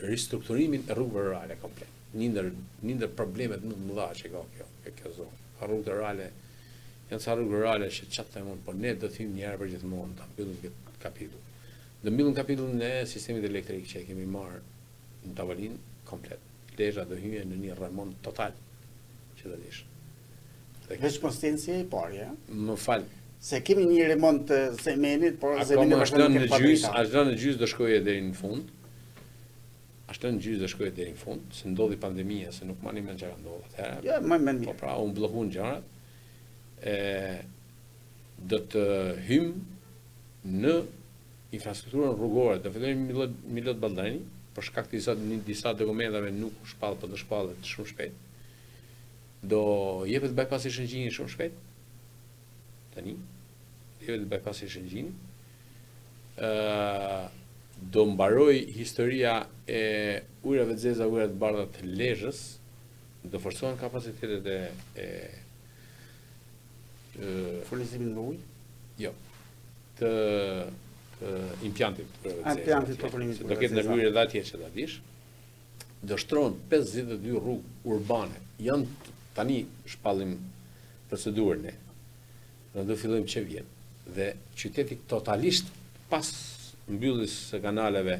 ristrukturimin e rrugëve rurale komplet. Një ndër problemet më të mëdha që ka kjo zonë. Rrugët rurale janë ca rrugë rurale që çfarë themon, por ne do të hymë një herë për gjithmonë ta mbyllim këtë kapitull. Do mbyllim kapitullin e sistemit elektrik që e kemi marrë në tavolinë komplet. Lezhë do hyjë në një remont total që do dish. Veç konstencia e parë, Më fal. Se kemi një remont të Zemenit, por Zemeni vazhdon në gjysmë, ashtu në gjysmë do shkojë deri në fund. Ashtu në gjysmë do shkojë deri në fund, se ndodhi pandemia, se nuk mani mend çka ndodhi atëherë. Ja, më mend mirë. Po pra, u bllokuan gjërat. Do të hymë në infrastrukturën rrugore, do fillojmë Milot Balldrani, për shkak të disa dokumentave nuk u shpall, po do shpallet shumë shpejt. Do jepet bypassi Shëngjinit shumë shpejt. Tani investigative të bypassit Shëngjin. Do mbaroj historia e ujrave të zeza, ujrave të bardha të Lezhës, do forcohen kapacitetet e furnizimin me ujë? Jo. Të impjantit për impjantit për furnizimin. Do ketë ndërhyrje edhe atje që ta dish. Do shtrohen 52 rrugë urbane. Janë tani shpallim procedurën e. Do fillojmë që vjen. Dhe qyteti totalisht pas mbylljes së kanaleve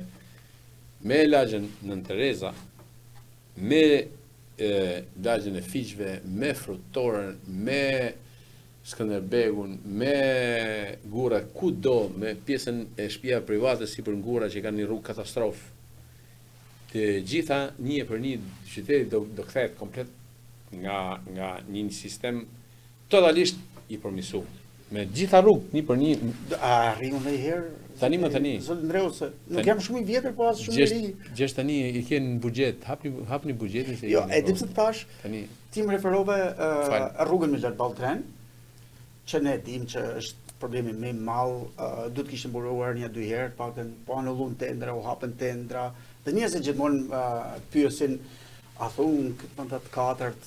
me lagjen Nën Tereza, me lagjen e Fiqve, me Frutorën, me Skënderbegun, me Gura, kudo, me pjesën e shtëpia private si për Ngura që kanë një rrugë katastrofë. Të gjitha një për një qyteti do kthehet komplet nga një sistem totalisht i përmirësuar. Me gjitha rrugë, një për një. A arrin ndonjëherë? Tani më tani. Zot Ndreu se nuk jam shumë i vjetër, po as shumë i ri. Gjesh tani i kanë buxhet, hapni buxhetin se. Jo, e di pse thash. Tani ti më referove rrugën Milor Balltren, që ne dim që është problemi më i madh, duhet kishte mburuar 1-2 herë, paktën po anullun tendra, u hapën tendra. Dhe njerëzit gjithmonë pyesin a thon këtë mandat katërt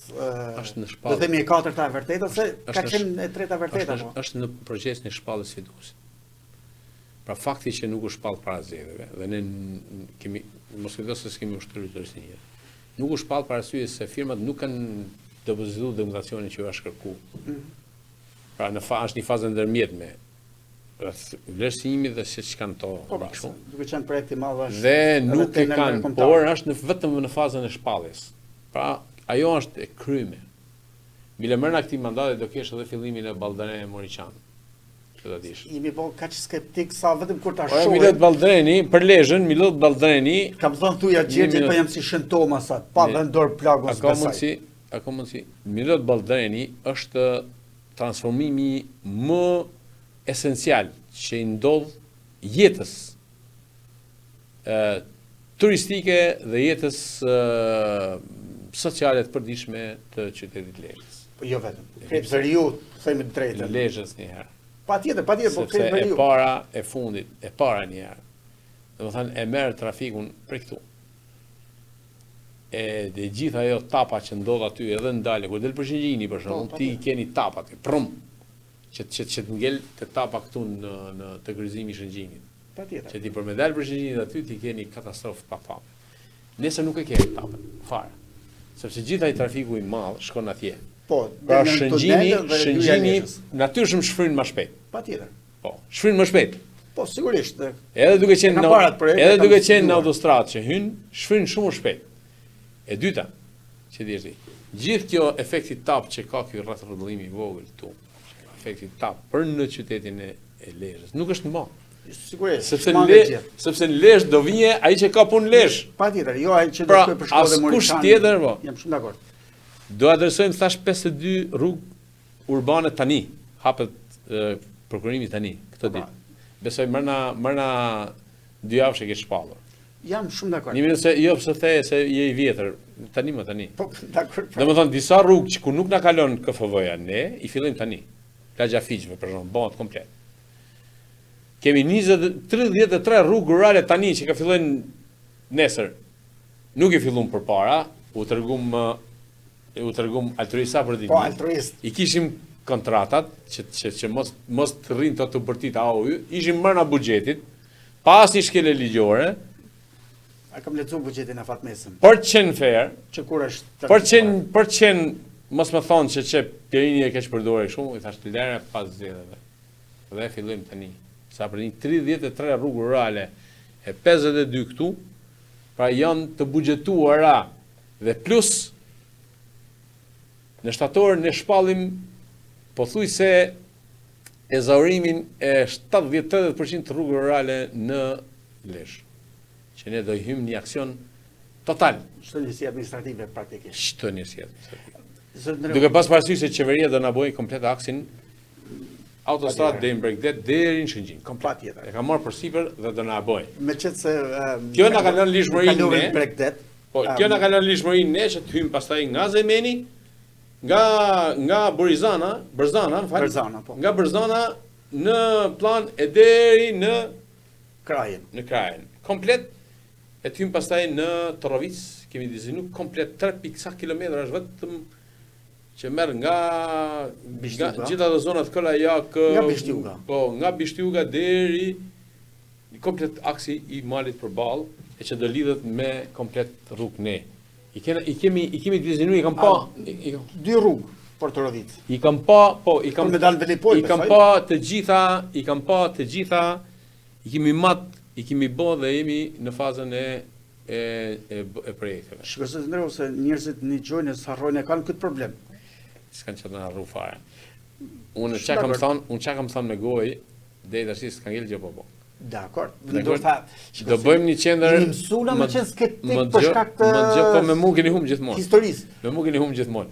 është në shpallje. Do themi e katërta e vërtetë ose ka qenë e treta e vërteta po? Është në procesin e shpalljes fidusit. Pra fakti që nuk u shpall para zgjedhjeve dhe ne kemi mos e se kemi ushtruar tërësinë. Nuk u shpall para arsye se firmat nuk kanë depozituar dokumentacionin që u është kërkuar. Pra në është një fazë ndërmjetme. Vlerësimi dhe se ç'kan to kështu. Duke qenë projekt i madh është. Dhe nuk e kanë, por është vetëm në fazën e shpalljes. Pra ajo është e kryme. Mile mërna këtij mandati do kesh edhe fillimin e Balldarene Moriçan. Që ta dish. Jemi po kaq skeptik sa vetëm kur ta shohim. Milot Balldareni, për Lezhën, Milot Balldareni, kam thënë thuja Gjergje, po jam si Shën Tomasa, pa vendor plagun s'besoj. Ka mundsi. Milot Balldareni është transformimi më esencial që i ndodh jetës turistike dhe jetës sociale të përditshme të qytetit Lezhës. Po jo vetëm. Këtë periudhë, themi të drejtën. Lezhës një herë. Patjetër, po këtë E periudhë. para e fundit, e para një herë. Domethënë e merr trafikun prej këtu. E dhe gjitha ajo tapa që ndodh aty edhe ndale, kur del për Shëngjini për shembull, ti keni tapat, prum, që të ngel të tapa këtu në të kryqëzimi i Shëngjinit. Patjetër. Që ti për me dal për Shëngjinin aty ti keni katastrofë pa fame. Nëse nuk e keni tapën, fare. Sepse gjithaj trafiku i madh shkon atje. Po, pra Shëngjini natyrshëm shfryn më shpejt. Patjetër. Po, shfryn më shpejt. Po, sigurisht. Edhe duke qenë në autostradë që hyn, shfryn shumë shpejt. E dyta, që thjesht, gjithë kjo efekti tap që ka ky rreth rrotullimi i vogël këtu, efekti tap për në qytetin e Lezhës, nuk është më. Sigurisht. Sepse në Lezhë do vije ai që ka punë Lezhë. Patjetër, jo ai që do të për shkollë Moriçani. Askush tjetër, po. Jam shumë dakord. Do adresojmë thash 52 rrugë urbane tani, hapet prokurimi tani këtë ditë. Besoj mërna 2 javësh e ke shpallur. Jam shumë dakord. Një minutë se jo pse the se je i vjetër, tani më tani. Po, dakord. Domethënë disa rrugë që ku nuk na kalon KFV-ja ne, i fillojmë tani. Lagja Fiqve për shembull, bëhet komplet. Kemi 33 rrugë rurale tani që ka fillojnë nesër. Nuk i fillum përpara, u tregum altruista për ditën. Po, altruist. I kishim kontratat që mos të rrinë të bërtit AOY, ishim mërna buxhetit, pas një shkele ligjore. A kam lexuar buxhetin e Fatmesën. Për të qenë fair, që kur është për të qenë mos më thonë që Pirini e keq përdorur kështu, i thash të lëre pas zgjedhjeve. Dhe fillojmë tani. Sa për një 33 rrugë rurale e 52 këtu, pra janë të buxhetuara dhe plus në shtator ne shpallim pothuajse ezaurimin e 70-80% të rrugëve rurale në Lezhë. Që ne do i hymë një aksion total. Shtënjësi administrative praktikisht. Shtënjësi administrative. Duke pas parasysh se qeveria do na bëjë komplet aksin autostradë deri në Bregdet deri në Shëngjin. Komplet tjetër. E ka marrë përsipër dhe do na bëjë. Meqense kjo na ka lënë lishmërinë ne. Bregdet. Po, kjo na ka lënë lishmërinë ne që të hymë pastaj nga Zemeni, nga Berzana, Berzana, po. Nga Berzana në plan e deri në krajen. Komplet e tym pastaj në Torrovic kemi dizajnuar komplet 3 kilometra është vetëm që merr nga gjitha ato zonat Kolajak, nga Bishtiuga deri komplet aksi i malit përballë e që do lidhet me komplet rrugë ne. I kemi dizajnuar, i kam pa 2 rrugë për Torrovic. I kam pa të gjitha, i kemi bë dhe jemi në fazën e projekteve. Shikoj se ndërkohë se njerëzit një gjojnë e s'harrojnë e kanë këtë problem. S'kan që të harru fare. Unë çka kam thënë me gojë, deri tash s'ka ngel gjë po. Dakor. Do bëjmë një qendër. Mësuna me qenë skeptik për shkak të po me mua keni humbë gjithmonë. Historisë. Me mua keni humbë gjithmonë.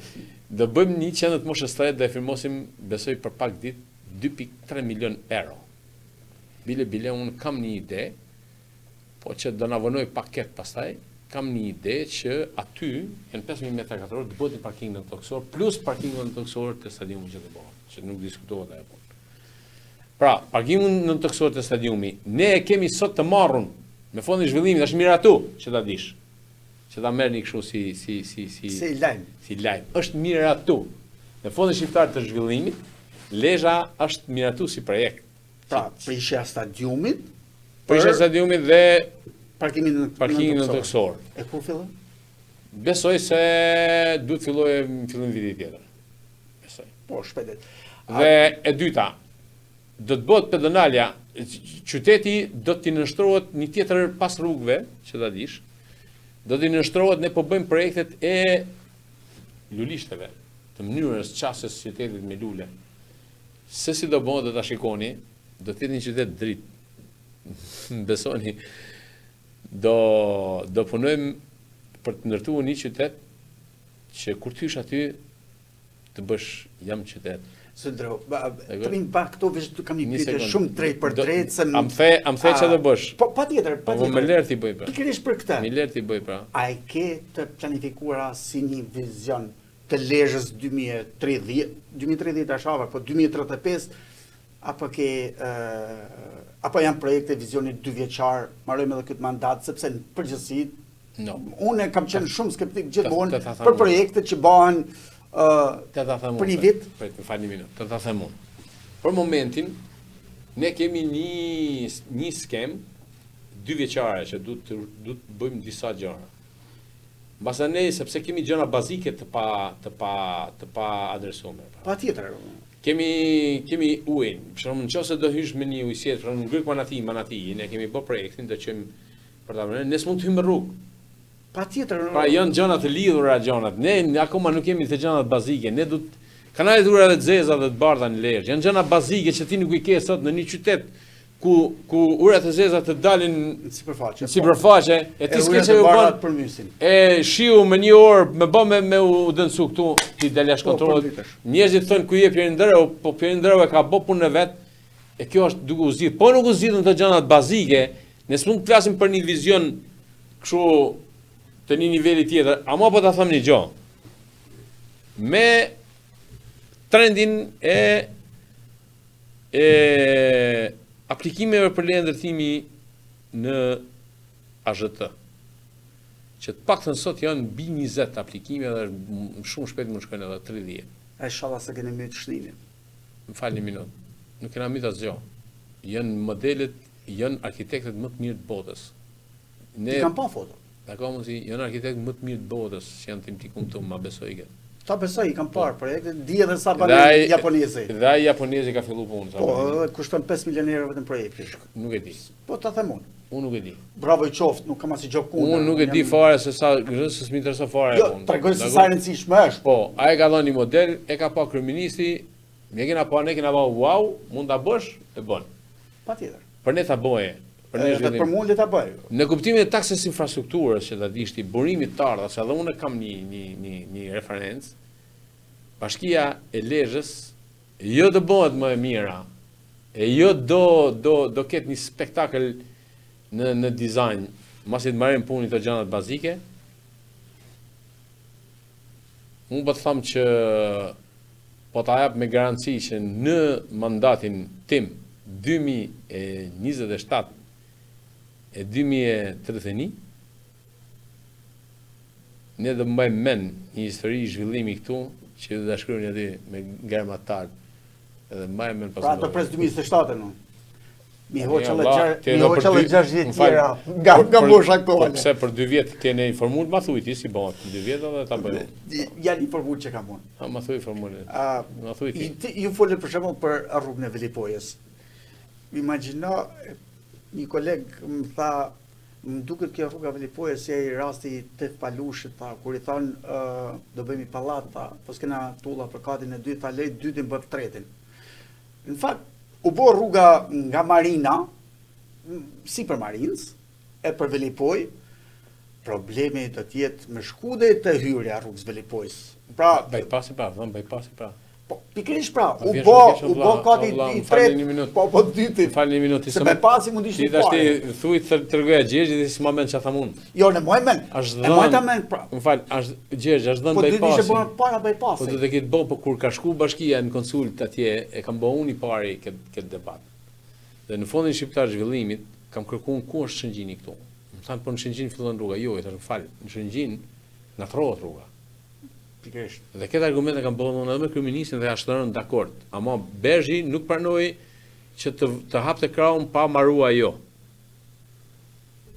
Do bëjmë një qendër të moshës 30 dhe firmosim, besoj për pak ditë 2.3 milion euro. Bile unë kam një ide, po që do na vonoj paket pastaj, kam një ide që aty janë 5.000 metra katror të bëhet një parking në toksor plus parkingun në toksor të stadiumit që do bëhet, që nuk diskutohet ajo punë. Pra, parkingun në toksor të stadiumi, ne e kemi sot të marrun me fondin e zhvillimit, është miratu që ta dish. Që ta merrni kështu si lajm. Është miratu. Në fondin shqiptar të zhvillimit, Lezhë është miratu si projekt. Pra, prishja stadiumit, dhe parkimin në toksor. E kur fillon? Besoj se duhet fillojë në fillim viti tjetër. Besoj. Po, shpejt. Dhe e dyta, do të bëhet pedonalja, qyteti do t'i nështrohet një tjetër pas rrugëve, që ta dish, do t'i nështrohet, ne po bëjmë projektet e lulishteve, të mënyrës qasjes qytetit me lule. Se si do bëhet do ta shikoni, do të jetë një qytet dritë. Besoni, do punojmë për të ndërtuar një qytet që kur ty ish aty të bësh jam qytet. Se ndro, të rinë pak këto veç të kam një pyetje shumë drejt për drejt se am the që do bësh. Po patjetër. Po më lër ti bëj pra. Pikërisht për këtë. Më lër ti bëj pra. A e ke të planifikuara si një vizion të Lezhës 2030 ashava, po 2035 apo apo janë projekte vizionit 2 vjeçar, marrojmë edhe këtë mandat sepse në përgjithësi unë kam qenë shumë skeptik gjithmonë për projektet që bëhen për një vit. Të ta them unë. Për momentin ne kemi një skem 2 vjeçare që duhet të bëjmë disa gjëra. Mbasa ne sepse kemi gjëra bazike të pa adresuar. Patjetër. Kemi ujin. Për shembull, nëse do hysh me një ujësiet, pra në Gryk Manati, ne kemi bërë projektin, do qëm për ta vënë, ne s'mund të hyjmë në rrugë. Patjetër. Pra janë gjëra të lidhura gjërat. Ne akoma nuk kemi të gjërat bazike. Ne do kanalet ura dhe të zeza dhe të bardha në Lezhë. Janë gjëra bazike që ti nuk i ke sot në një qytet ku urat e zeza të dalin në sipërfaqe, e ti s'ke që u bën e shiu me 1 orë me u dënsu këtu ti dal jashtë kontrollit. Njerëzit thonë ku je Pierindreu, po Pierindreu e ka bë punën e vet. E kjo është duke u zgjidhur. Po nuk u zgjidhën të gjërat bazike, ne s'mund të flasim për një vizion kështu të një niveli tjetër, ama po ta them një gjë. Me trendin e aplikimeve për leje ndërtimi në AZT, që të paktën sot janë mbi 20 aplikime dhe shumë shpejt mund shkojnë edhe 30. A inshallah se keni mbyt shnimin. Më falni një minutë. Nuk kena mbyt asgjë. Janë modelet, janë arkitektet më të mirë të botës. Ne kam pa foto. Dakor, janë arkitektet më të mirë të botës, që janë timtikum këtu, ma besoj këtë. Ta besoj, i kam parë projektin, di edhe sa banë japonezi. Dhe ai japonezi ka filluar punën. Po, kushton 5 milionë euro vetëm projekti. Nuk e di. Po ta them unë. Unë nuk e di. Bravo i qoftë, nuk kam asnjë gjë kundër. Unë nuk e di fare se sa, se s'më intereson fare. Jo, tregoj se sa rëndësishme është. Po, ai ka dhënë një model, e ka pa kryeministri, ne kena pa wow, mund ta bësh, e bën. Patjetër. Për ne ta bëje. Për mua le ta bëj. Në kuptimin e taksës infrastrukturës që ta dish ti, burimit të ardhas, edhe unë kam një referencë. Bashkia e Lezhës jo do bëhet më e mira, e jo do ketë një spektakël në dizajn, masi të marrim punën të gjërat bazike. Unë po të them që po ta jap me garanci që në mandatin tim 2027 e 2031 ne do mbajmë mend një histori zhvillimi këtu që do ta shkruani aty me gërma të lartë. Edhe mbajmë mend pas. Pra të pres 2027 në. Mi hoqa le 6 vjet tjera nga mosha aktuale. Pse për 2 vjet keni formulë, ma thuj ti si bëhet 2 vjet edhe ta bëj. Janë një formulë që kam unë. Ma thuj formulën. Ma thuj ti. Ju folën për shembull për rrugën e Velipojës. Imagjino një koleg më tha, më duket kjo rruga Velipojës si ai rasti të Palushit tha, kur i than do bëjmë pallat tha, po s'kena tulla për katin e dytë, ta lej dytin bë tretin. Në fakt u bë rruga nga Marina, si për Marinës, e për Velipoj, problemi do t'jetë me shkude të hyrja rrugës Velipojës. Pra, bypassi pra. Po, pikërisht pra, u bë kati i tretë, po dyti. Falni një minutë. Se bypassi mund ishte fare. Ti thuj t'rregoja Gjergji dhe si më mend çfarë tham unë. Jo, në moj mend. E moj ta mend pra. M'fal, Gjergji është dhënë bypassi. Po dyti ishte bën para bypassi. Po do të ketë bën, po kur ka shku bashkia në konsult atje, e kam bën unë i pari këtë debat. Dhe në fondin shqiptar zhvillimit kam kërkuar ku është Shëngjini këtu. Më thanë po në Shëngjin fillon rruga. Jo, i thash m'fal, në Shëngjin ngatrohet rruga. Dhe këtë argumente kam bëllë edhe me kryeministin dhe ashtë rënë dakord. Ama Bezhi nuk pranoi që të hapte krahun pa marrua jo.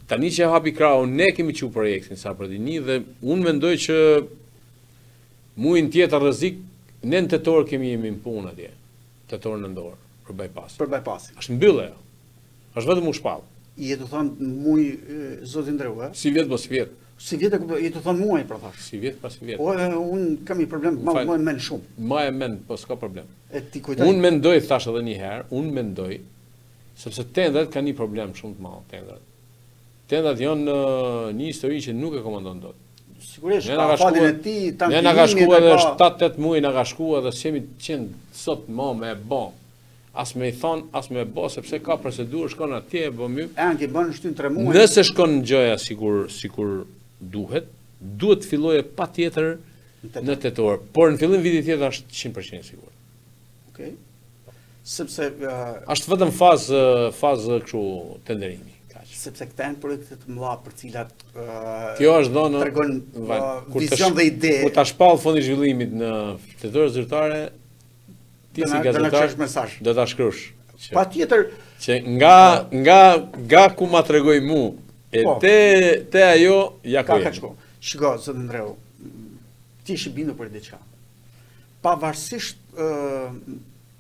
Tani që hapi krahun, ne kemi qiu projektin sa për dini dhe unë mendoj që muin tjetër rrezik, ne në tetor jemi në punë atje. Tetor nëndor për bypass. Për bypassin. Është mbyllë ajo. Është vetëm u shpall. Je të thonë muj zoti Ndreu, a? Si vjet po si vjet. Si vjetë, je të thonë muaj, pra thash. Si vjet pas si vjet. Po, unë kam i problem, ma e mend shumë. Ma e mend, po s'ka problem. E ti kujtaj. Unë mendoj, thash edhe një herë, unë mendoj, sepse tendrat kanë një problem shumë të madh, tendrat. Tendrat janë një histori që nuk e komandon dot. Sigurisht, ka fatin e ti, tankimit. Ne na ka shkuar edhe 7-8 muaj na ka shkuar dhe s'jemi qenë sot më me bë. As me i thon, as me bë, sepse ka procedurë, shkon atje, bë my. Anki bën shtyn 3 muaj. Nëse shkon gjëja sikur duhet të filloje patjetër në tetor, por në fillim vitit tjetër është 100% sigur. Okej. Sepse është vetëm fazë kështu tenderimi, kaq. Sepse këta janë projekte të mëdha për cilat kjo është dhënë tregon vizion dhe ide. Kur ta shpall fondi i zhvillimit në tetor zyrtare, ti si gazetar do ta shkruash. Patjetër që nga ku ma tregoj mu e te ajo ja ku ka shko. Shiko, zot Ndreu, ti ishi bindur për diçka. Pavarësisht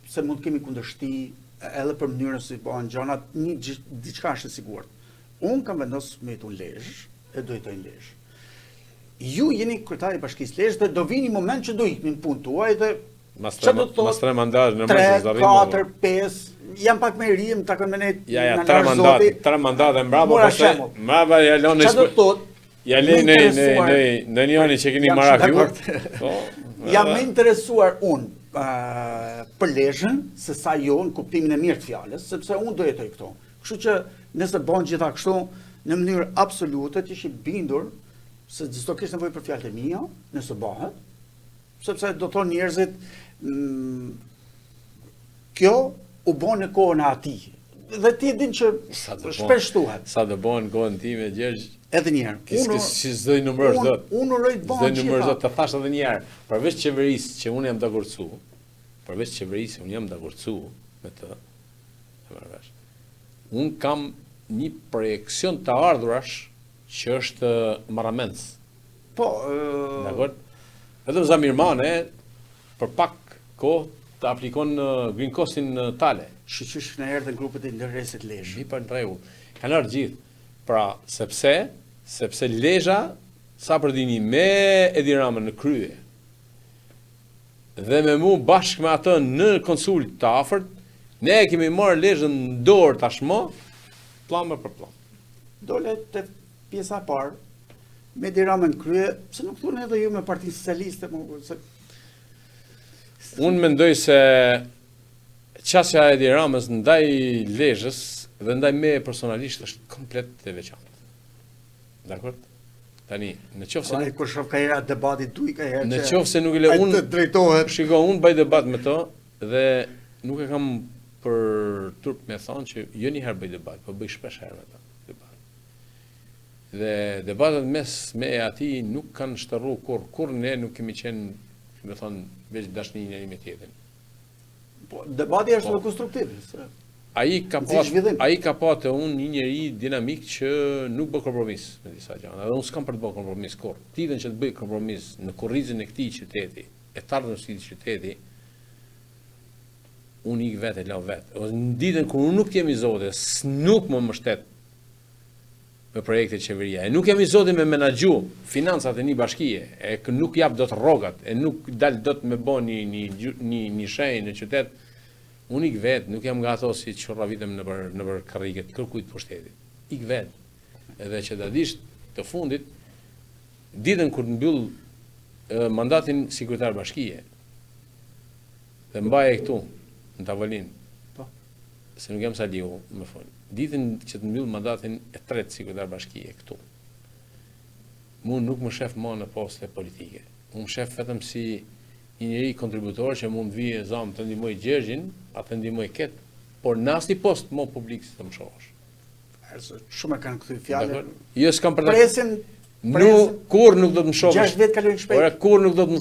se mund kemi kundërshti edhe për mënyrën se si bëhen gjanat, diçka është e sigurt. Unë kam vendosur me jetu Lezhë e do jetoj në Lezhë. Ju jeni kryetari i Bashkisë Lezhë dhe do vini një moment që do ikni në punë tuaj dhe mas 3 mandazh në mes të zjarrit. 4, 5 jam pak më i ri, më takon me ne. Ja, 3 mandate mbrapa, mbrapa ja lënë. Çfarë do të thotë? Ja lënë në njëri që keni marrë. Jam më interesuar unë për Lezhën se sa jo në kuptimin e mirë të fjalës, sepse unë do jetoj këtu. Kështu që nëse bën gjitha kështu në mënyrë absolute, ti je bindur se s'do kesh nevojë për fjalët e mia, nëse bëhet, sepse do thonë njerëzit kjo u bën në kohën e atij. Dhe ti e din që shpesh thuhet. Sa do bën në kohën time, Gjergj? Edhe një herë. Si s'do i numërosh dot. Unë uroj të bëj. S'do i numërosh dot, të thash edhe një herë, përveç qeverisë që unë jam dakordsu, me të, e marr vesh. Unë kam një projekcion të ardhurash që është marramendës. Po, dakord? Edhe Zamirmane për pak kohë të aplikon Green Coastin Tale. Shqyqysh në erdhën grupet e interesit Lezhë. Mi për në rregull. Kanë ardhur gjithë. Pra, sepse Lezhë, sa për dini, me Edi Ramën në krye, dhe me mu bashkë me atë në konsult të afërt, ne kemi marrë Lezhën në dorë tashmë, plan për plan. Dole të pjesa parë, me Edi Ramën në krye, se nuk thunë edhe ju me Partinë Socialiste, Unë mendoj se qasja e Edi Ramës ndaj Lezhës dhe ndaj me personalisht është komplet e veçantë. Dakord? Tani, në qoftë se nuk kur shoh ka era debati duj ka herë. Në qoftë se nuk e le unë drejtohet. Shiko, unë bëj debat me to dhe nuk e kam për turp me thonë që jo një herë bëj debat, po bëj shpesh herë me to debat. Dhe debatet mes me e ati nuk kanë shtërru kur ne nuk kemi qenë, me thonë, veç dashni njëri me tjetrin. Po, debati është edhe konstruktiv. Ai ka patë unë një njeri dinamik që nuk bë kompromis me disa gjëra. Edhe unë s'kam për të bërë kompromis kur. Ditën që të bëj kompromis në kurrizin e këtij qyteti, e tardhës së këtij qyteti, unë ik vetë la vetë. Ose në ditën kur unë nuk jam i zotë, nuk më mbështet me projekte qeveria. E nuk jam i zotë me menaxhu financat e një bashkie, e nuk jap dot rrogat, e nuk dal dot me bën një shenjë në qytet. Unë ik vetë, nuk jam nga ato si çorra vitem nëpër karriget, kërkujt pushtetit. Ik vetë. Edhe që ta dish të fundit, ditën kur mbyll mandatin si kryetar bashkie, dhe mbaje këtu në tavolinë. Po. Se nuk jam Saliu, më fal. Ditën që të mbyll mandatin e tretë si kryetar bashkie këtu. Unë nuk më shef më në poste politike. Unë më shef vetëm si një njeri kontributor që mund vijë zamë të ndihmoj Gjergjin, atë ndihmoj ketë, por në asnjë post më publik si të më shohësh. Shumë e kanë këtu fjalë. Jo s'kam për ta. Presin. Kur nuk do të më shohësh. 6 vjet kalojnë shpejt. Ora kur nuk do të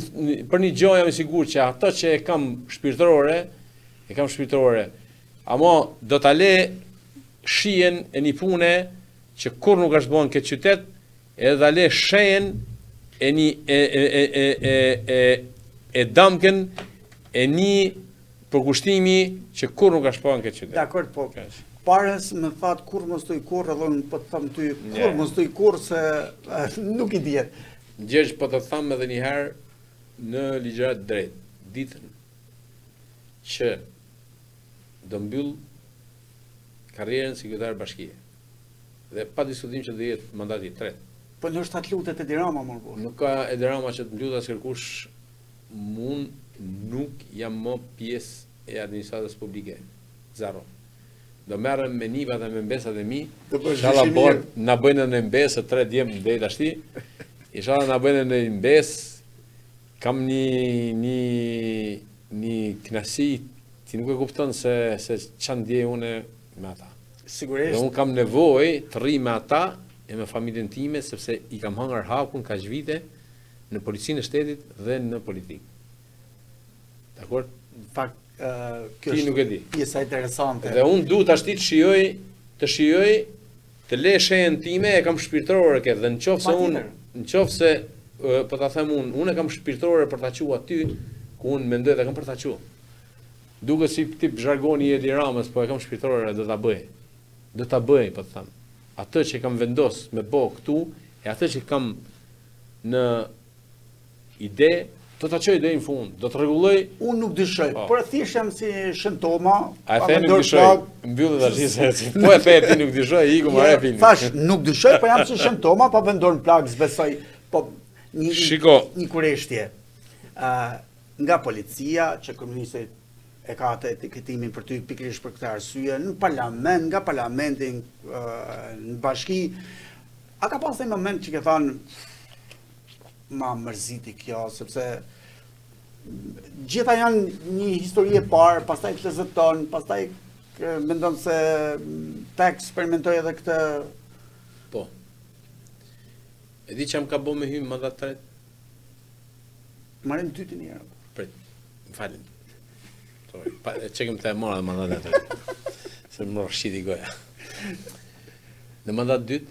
për një gjë jam i sigurt që ato që e kam shpirtërore, ama do ta le shihen e një pune që kur nuk është bën këtë qytet, edhe ta le shenjën e një e damken e një përkushtimi që kur nuk është bën këtë qytet. Dakor, po. Parës më thatë kur mos të i kur, edhe unë po të thamë ty kur mos të i kur, se nuk i dihet. Gjergj, po të thamë edhe një herë në ligjërat drejt, ditën që do mbyll karrierën si kryetar bashkie. Dhe pa diskutim që do jetë mandati i tretë. Po në është atë lutet Edi Rama, më rëgosh. Nuk ka Edi Rama që të mbyllet as kërkush, unë nuk jam më pjesë e administratës publike. Zero. Do merrem me nivat dhe me mbesat e mi. Inshallah na bëjnë në mbesë 3 djem deri tashti. Inshallah na bëjnë në mbesë. Kam një knasi, ti nuk e kupton se çan ndjej unë me ata. Sigurisht. Dhe unë kam nevojë të rri me ata e me familjen time, sepse i kam hëngar hakun kaq vite në policinë e shtetit dhe në politikë. Dakor? Në fakt, kjo ti nuk e di. Pjesa interesante. Dhe unë du tashti të shijoj të le shenjën time, e kam shpirtërore këtë, dhe në qoftë se po ta them unë e kam shpirtërore për ta qua aty ku unë mendoj dhe kam për ta qua. Duket si tip zhargoni i Edi Ramës, po e kam shpirtërore do ta bëj. Do ta bëj, po të them. Atë që kam vendos me bë këtu, e atë që kam në ide, do ta çoj deri në fund, do të rregulloj. Unë nuk dyshoj, por thjesht jam si Shëntoma. A the nuk dyshoj. Mbyllet tash se po e the ti nuk dyshoj, iku më repin. Thash nuk dyshoj, po jam si Shëntoma, pa vendor në plagë, besoj. Po një kureshtje. Nga policia që kryeministri e ka atë etiketimin për ty pikërisht për këtë arsye, në parlament, nga parlamenti në bashki, a ka pasur një moment që ke thënë ma mërziti kjo, sepse gjitha janë një histori e parë, pastaj të lezeton, pastaj mendon se ta eksperimentoj edhe këtë. Po. E di që më ka bo me hymë mandat të tretë? Marrën ty të njërë. Prit, më falin. Çekem të mora dhe mandat e tretë. Se më rëshqiti goja. Në mandat dytë,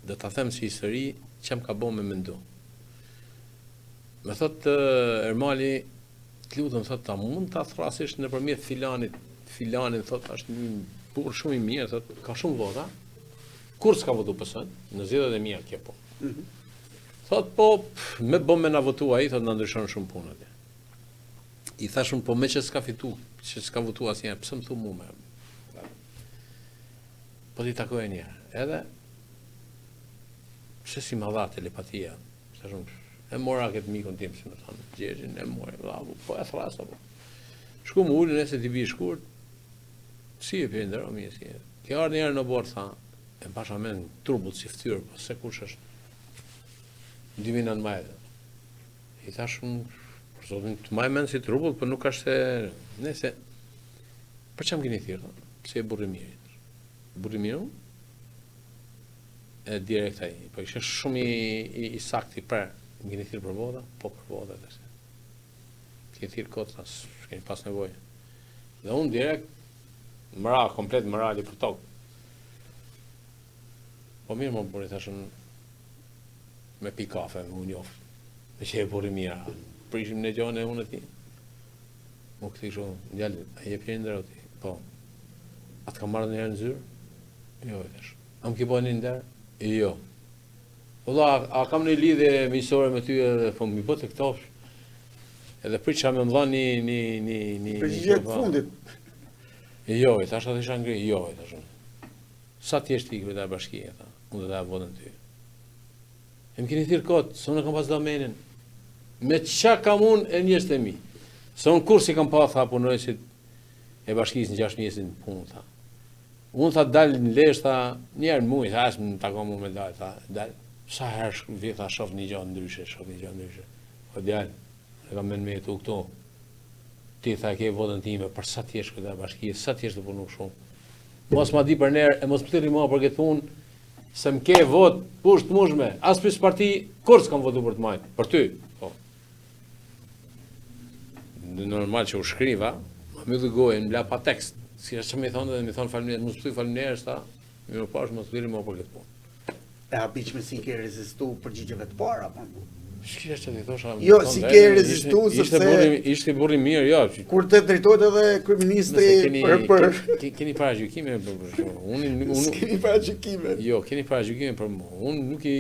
do të them si histori që më ka bo me mendu. Me thot Ermali, të lutëm, thot, ta mund të thrasisht në përmjet filanin, thot, është një burr shumë i mirë, thot, ka shumë vota, kur s'ka votu pësën, në zgjedhjet e mia kjo po. Thot, po, me bom me na votu ai, thot, na ndryshon shumë punët. I thashun, po me që s'ka fitu, që s'ka votu asnjëherë, pse më thu mua me? Po ti takoj një herë, edhe pse si ma dha telepatia, thashun, e mora këtë mikun tim, si më thanë, Gjergjin, e mora, po e thrasa, po. Shku më ullin, e se ti bi shkurt, si e për ndërë, si e. Kjo ardhë njerë në borë, tha, e pasha men trubull si ftyrë, po se kush është. në 2019. I thash unë, për zotin, të maj menë si të rrubull, për nuk është se, nese, për që më keni thirë, pse e burri mirë? Burri mirë? E direkt ai, po ishte shumë i sakti për, më keni thirë për voda? Po për voda, dhe se. Keni thirë kotë, s'keni pas nevojë. Dhe unë direkt, komplet morali për tokë. Po mirë më burri, thashën, me pi kafe, me unë jofë. Me që e burri mira, prishim në gjone e unë e ti. Më këti shumë, njallë, a je pjerë ndërë o ti? Po, atë kam marrë njërë në zyrë? Jo, e tash. A më ki bojë një ndërë? Jo. Ola, a kam një lidhje misore me ty edhe, po më po të këtofsh? Edhe prisha me më dha një... Përgjigje të fundit. Jo, e tash atë isha ngri, jo, e tash. Sa t'jesht ti kryetar bashkie, tha, unë dhe da votën ty. E më keni thirë kotë, së unë kam pas domenin. Me qa kam unë e njështë e mi. Së unë kur si kam pa, tha, punojësit e bashkisë në 6 mjesin punë, tha. Unë tha dalë në lesh, tha, njerë muj, tha, asë më takon mu me dalë, tha, dalë. Sa herë vi, tha, shof një gjatë ndryshe. Po djallë, e kam men me jetu këto. Ti, tha, ke votën time, për sa t'jesh këtë bashkije, sa t'jesh të punu shumë. Mos ma di për nerë, e mos pëtiri ma për këtë punë, se më ke vot, push të mushme, as për së parti, kur s'kam votu për të majtë, për ty. Po. Normal që u shkriva, ma më dhëgojnë, më la pa tekst, si është që me thonë dhe me thonë faleminderit, mos pëtiri faleminderit, ta, më pash, mos pëtiri ma për këtë punë. E habitshme si ke rezistu përgjigjeve të para, apo? Shkisha që t'i thosha... Jo, si ke rezistu, sepse... Ishte burri mirë, jo. Kur të drejtojt edhe kryeministri për... Keni para gjykime për unë... Keni para gjykime? Jo, keni para gjykime për mu. Unë nuk e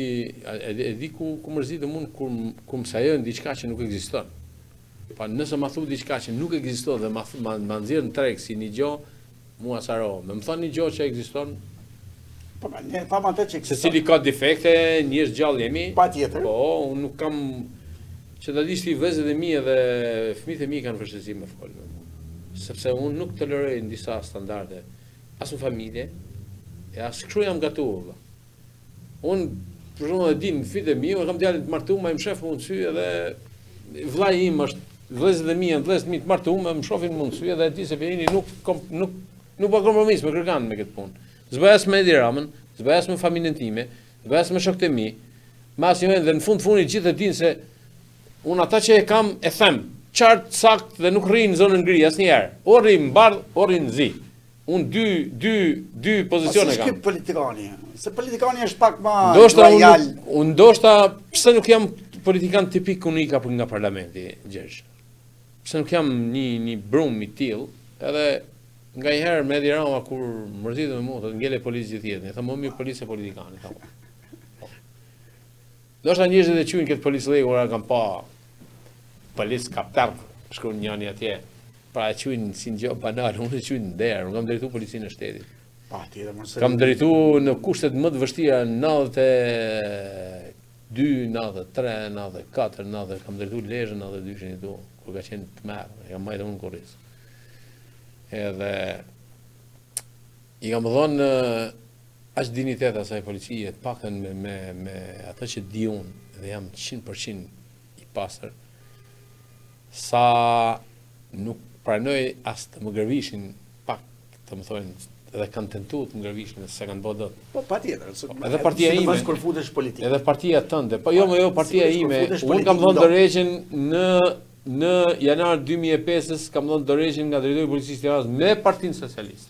di ku mërzitë mund ku më sajën diçka që nuk ekziston. Pa nëse ma thu diçka që nuk ekziston dhe ma nxjerr në treg si një gjo, mua saro. Me më thonë një gjo që ekziston, Po, ne tham atë që se cili ka defekte, njerëz gjallë jemi. Patjetër. Po, unë nuk kam që ta dish ti vëzët e mi edhe fëmijët e mi kanë vështirësi me folë me mua. Sepse unë nuk toleroj në disa standarde as në familje, e as kështu jam gatuar. Unë për shembull e di në fëmijët e mi, unë kam djalin të martuar, më shef mund sy edhe vllai im është vëzët e mi, vëllezërit mi të martuar, më shohin mund sy edhe e di se Berini nuk pa kompromis me kërkan me këtë punë. Zbëjas me Edi Ramën, zbëjas me familjen time, zbëjas me shokët e mi, mas një dhe në fundit gjithë e dinë se unë ata që e kam e them, qartë, sakt dhe nuk rri në zonën ngri asnjëherë. O rri në bardh, o rri në zi. Unë dy pozicione kam. Si shkip politikani? Se politikani është pak ma lojal. Ndoshta, pse nuk jam politikan tipik unik apo nga parlamenti, Gjergj? Pse nuk jam një brum i tillë, edhe nga i herë me Edi Rama kur mërzitë me mua, të ngele policë gjithë jetën. Tha, më mirë policë e politikani. Do shta njështë dhe qujnë këtë policë lejë, ora kam pa policë kaptar, shkru njani atje. Pra e qujnë si në gjë banal, unë e qujnë në derë, unë kam drejtu policinë e shtetit. Kam drejtu në kushtet më të vështira 92, 93, 94, 90, kam drejtu lejën 92 që një tu, kur ka qenë të merë, e kam majtë unë korrisë. Edhe i kam dhënë aq dinitet asaj policie, të paktën me atë që di unë dhe jam 100% i pastër, sa nuk pranoj as të më gërvishin pak, të më thonë, edhe kanë tentuar të më gërvishin se kanë bërë dot. Po patjetër, edhe partia ime, kur futesh politik. edhe partia tënde, po jo partia ime, unë kam dhënë dorëheqjen në janar 2005 kam dhënë dorëheqjen nga drejtori i policisë Tiranës me Partinë Socialiste,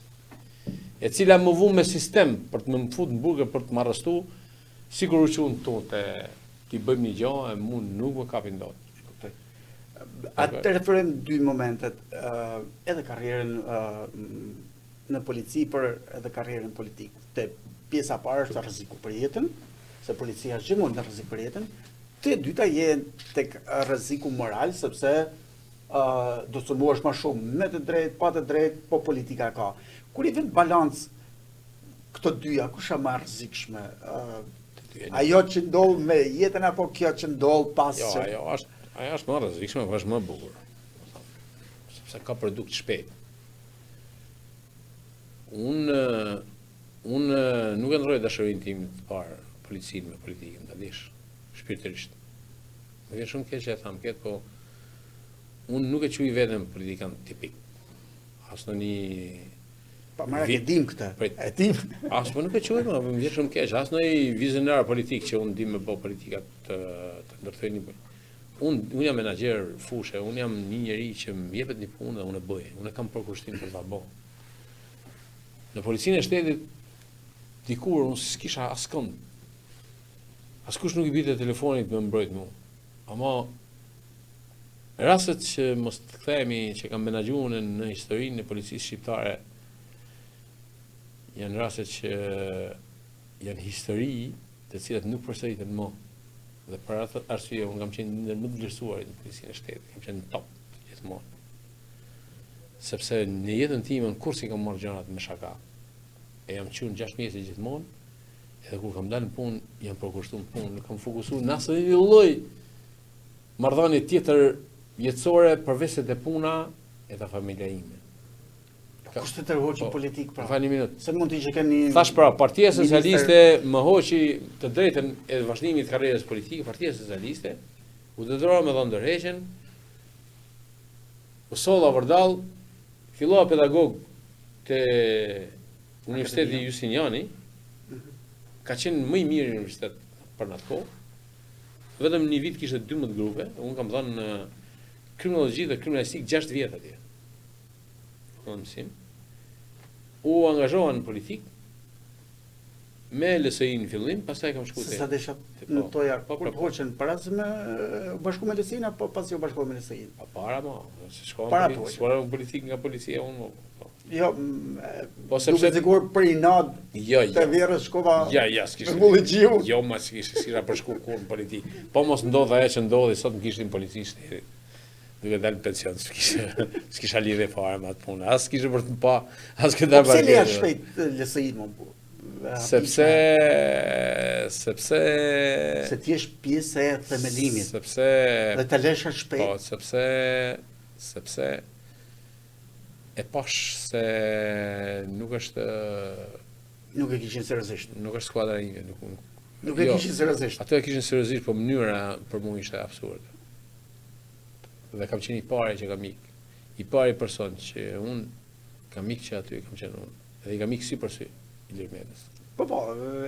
e cila më vu me sistem për të më fut në burgër për të më arrestu, sikur u qunë tu t'i bëjmë një gjë e mu nuk më kapin dot. Atë të referojmë dy momentet, edhe karrierën në polici, për edhe karrierën politikë. Te pjesa parë është rreziku për jetën, se policia është gjithmonë në rrezik për jetën. Te dyta jenë tek rreziku moral, sepse do të sulmuosh më shumë me të drejtë, pa të drejtë, po politika ka. Kur i vjen balans këto dyja, kush është më rrezikshme? Ajo që ndodh me jetën apo kjo që ndodh pas që... Jo, ajo është më rrezikshme, po është më bukur. Sepse ka produkt shpejt. Unë nuk e ndroj dashurinë time të parë policinë me politikën, ta dish. shpirtërisht. Më vjen shumë keq që e tham këtë, po unë nuk e quaj veten politikan tipik. As në një pa marrë e dim këtë. E dim. As po nuk e quaj, më vjen shumë keq. As në një vizionar politik që unë di me bë politikat të ndërtoj një. Unë jam menaxher fushë, unë jam një njeri që më jepet një punë dhe unë e bëj. Unë kam për kushtim për ta bërë. Në policinë e shtetit dikur unë s'kisha askënd. Askush nuk i bite telefonit me mbrojt mua. Ama rastet që mos të kthehemi që kam menaxhuar në historinë e policisë shqiptare janë rastet që janë histori të cilat nuk përsëriten më. Dhe për atë arsye unë kam qenë ndër më të vlerësuarit në policinë e shtetit, kam qenë top gjithmonë. Sepse në jetën time kur si kam marrë gjërat me shaka. E jam qenë 6 mjesë gjithmonë, edhe kur kam dalë në punë, jam përkushtuar në punë, nuk kam fokusuar në asnjë lloj marrëdhënie tjetër jetësore përveç se te puna e ta familja ime. Kushtet të hoqi politik pra. Fani minut. Se mund të ishte keni Thash pra, Partia Socialiste më hoqi të drejtën e vazhdimit të karrierës politike, Partia Socialiste u detyrova me dhënë ndërheqjen. U solla vërdall, fillova pedagog te Universiteti Justiniani. Ka qenë më i mirë universitet për në atë kohë. Vetëm një vit kishte 12 grupe, unë kam dhënë kriminologji dhe kriminalistik 6 vjet atje. Mësim. U angazhova në politik me LSI në fillim, pastaj kam shkuar te. Sa desha në toja, kur hoqën para se me bashku me LSI apo pasi u bashkova me LSI? Para më, se shkova në politik nga policia unë. Jo, po sepse sigur për inat. Jo. Te vjerës shkova. Ja, s'kishte. Jo, ma s'kisha për shku kur në politik. Po mos ndodha ajo që ndodhi, sot më kishte në policisht. Duke dalë në pension, s'kisha lidhje fare me atë punë. As s'kisha për të pa, as këtë darë bërgjë. Pse leja shpejt LSI-n më bu? Sepse ti jesh pjesë e themelimit. Sepse dhe të lesh shpejt. Po, sepse e pash se nuk është nuk e kishin seriozisht. Nuk është skuadra ime, nuk e kishin seriozisht. Ato e kishin seriozisht, po mënyra për mua ishte absurde. Dhe kam qenë i pari që kam ik. I pari person që unë kam ik që aty kam qenë unë. Dhe i kam ik si përsi Ilir Metës. Po,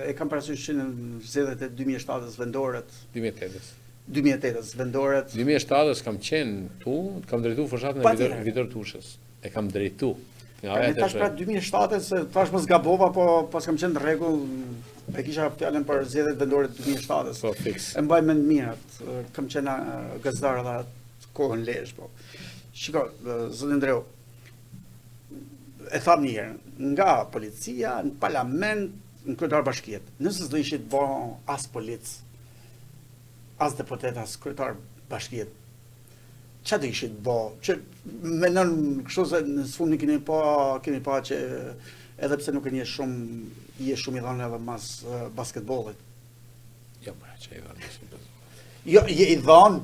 e kam parasysh që në zgjedhjet e 2007-s vendoret. 2008-s vendoret. 2007-s kam qenë tu, kam drejtu fushatën e Vidor Tushës. E kam drejtu. Tash pra 2007-s, tash mos gabova, po pas kam qenë në rregull, e kisha fjalën për zgjedhjet vendore të 2007-s. Po, fiks. E mbaj mend mirat, kam qenë gazetar edhe kohën lesh, po. Shiko, zoti Ndreu, e tham një herë, nga policia, në parlament, në kryetar bashkiet, nëse s'do ishit bo as polic, as deputet, as kryetar bashkiet, që do ishit bo? Që menon kështu se në sfund keni pa që edhe pse nuk je shumë i dhanë edhe mas basketbollit. Jo, pra, që i dhanë. Jo, je i dhanë.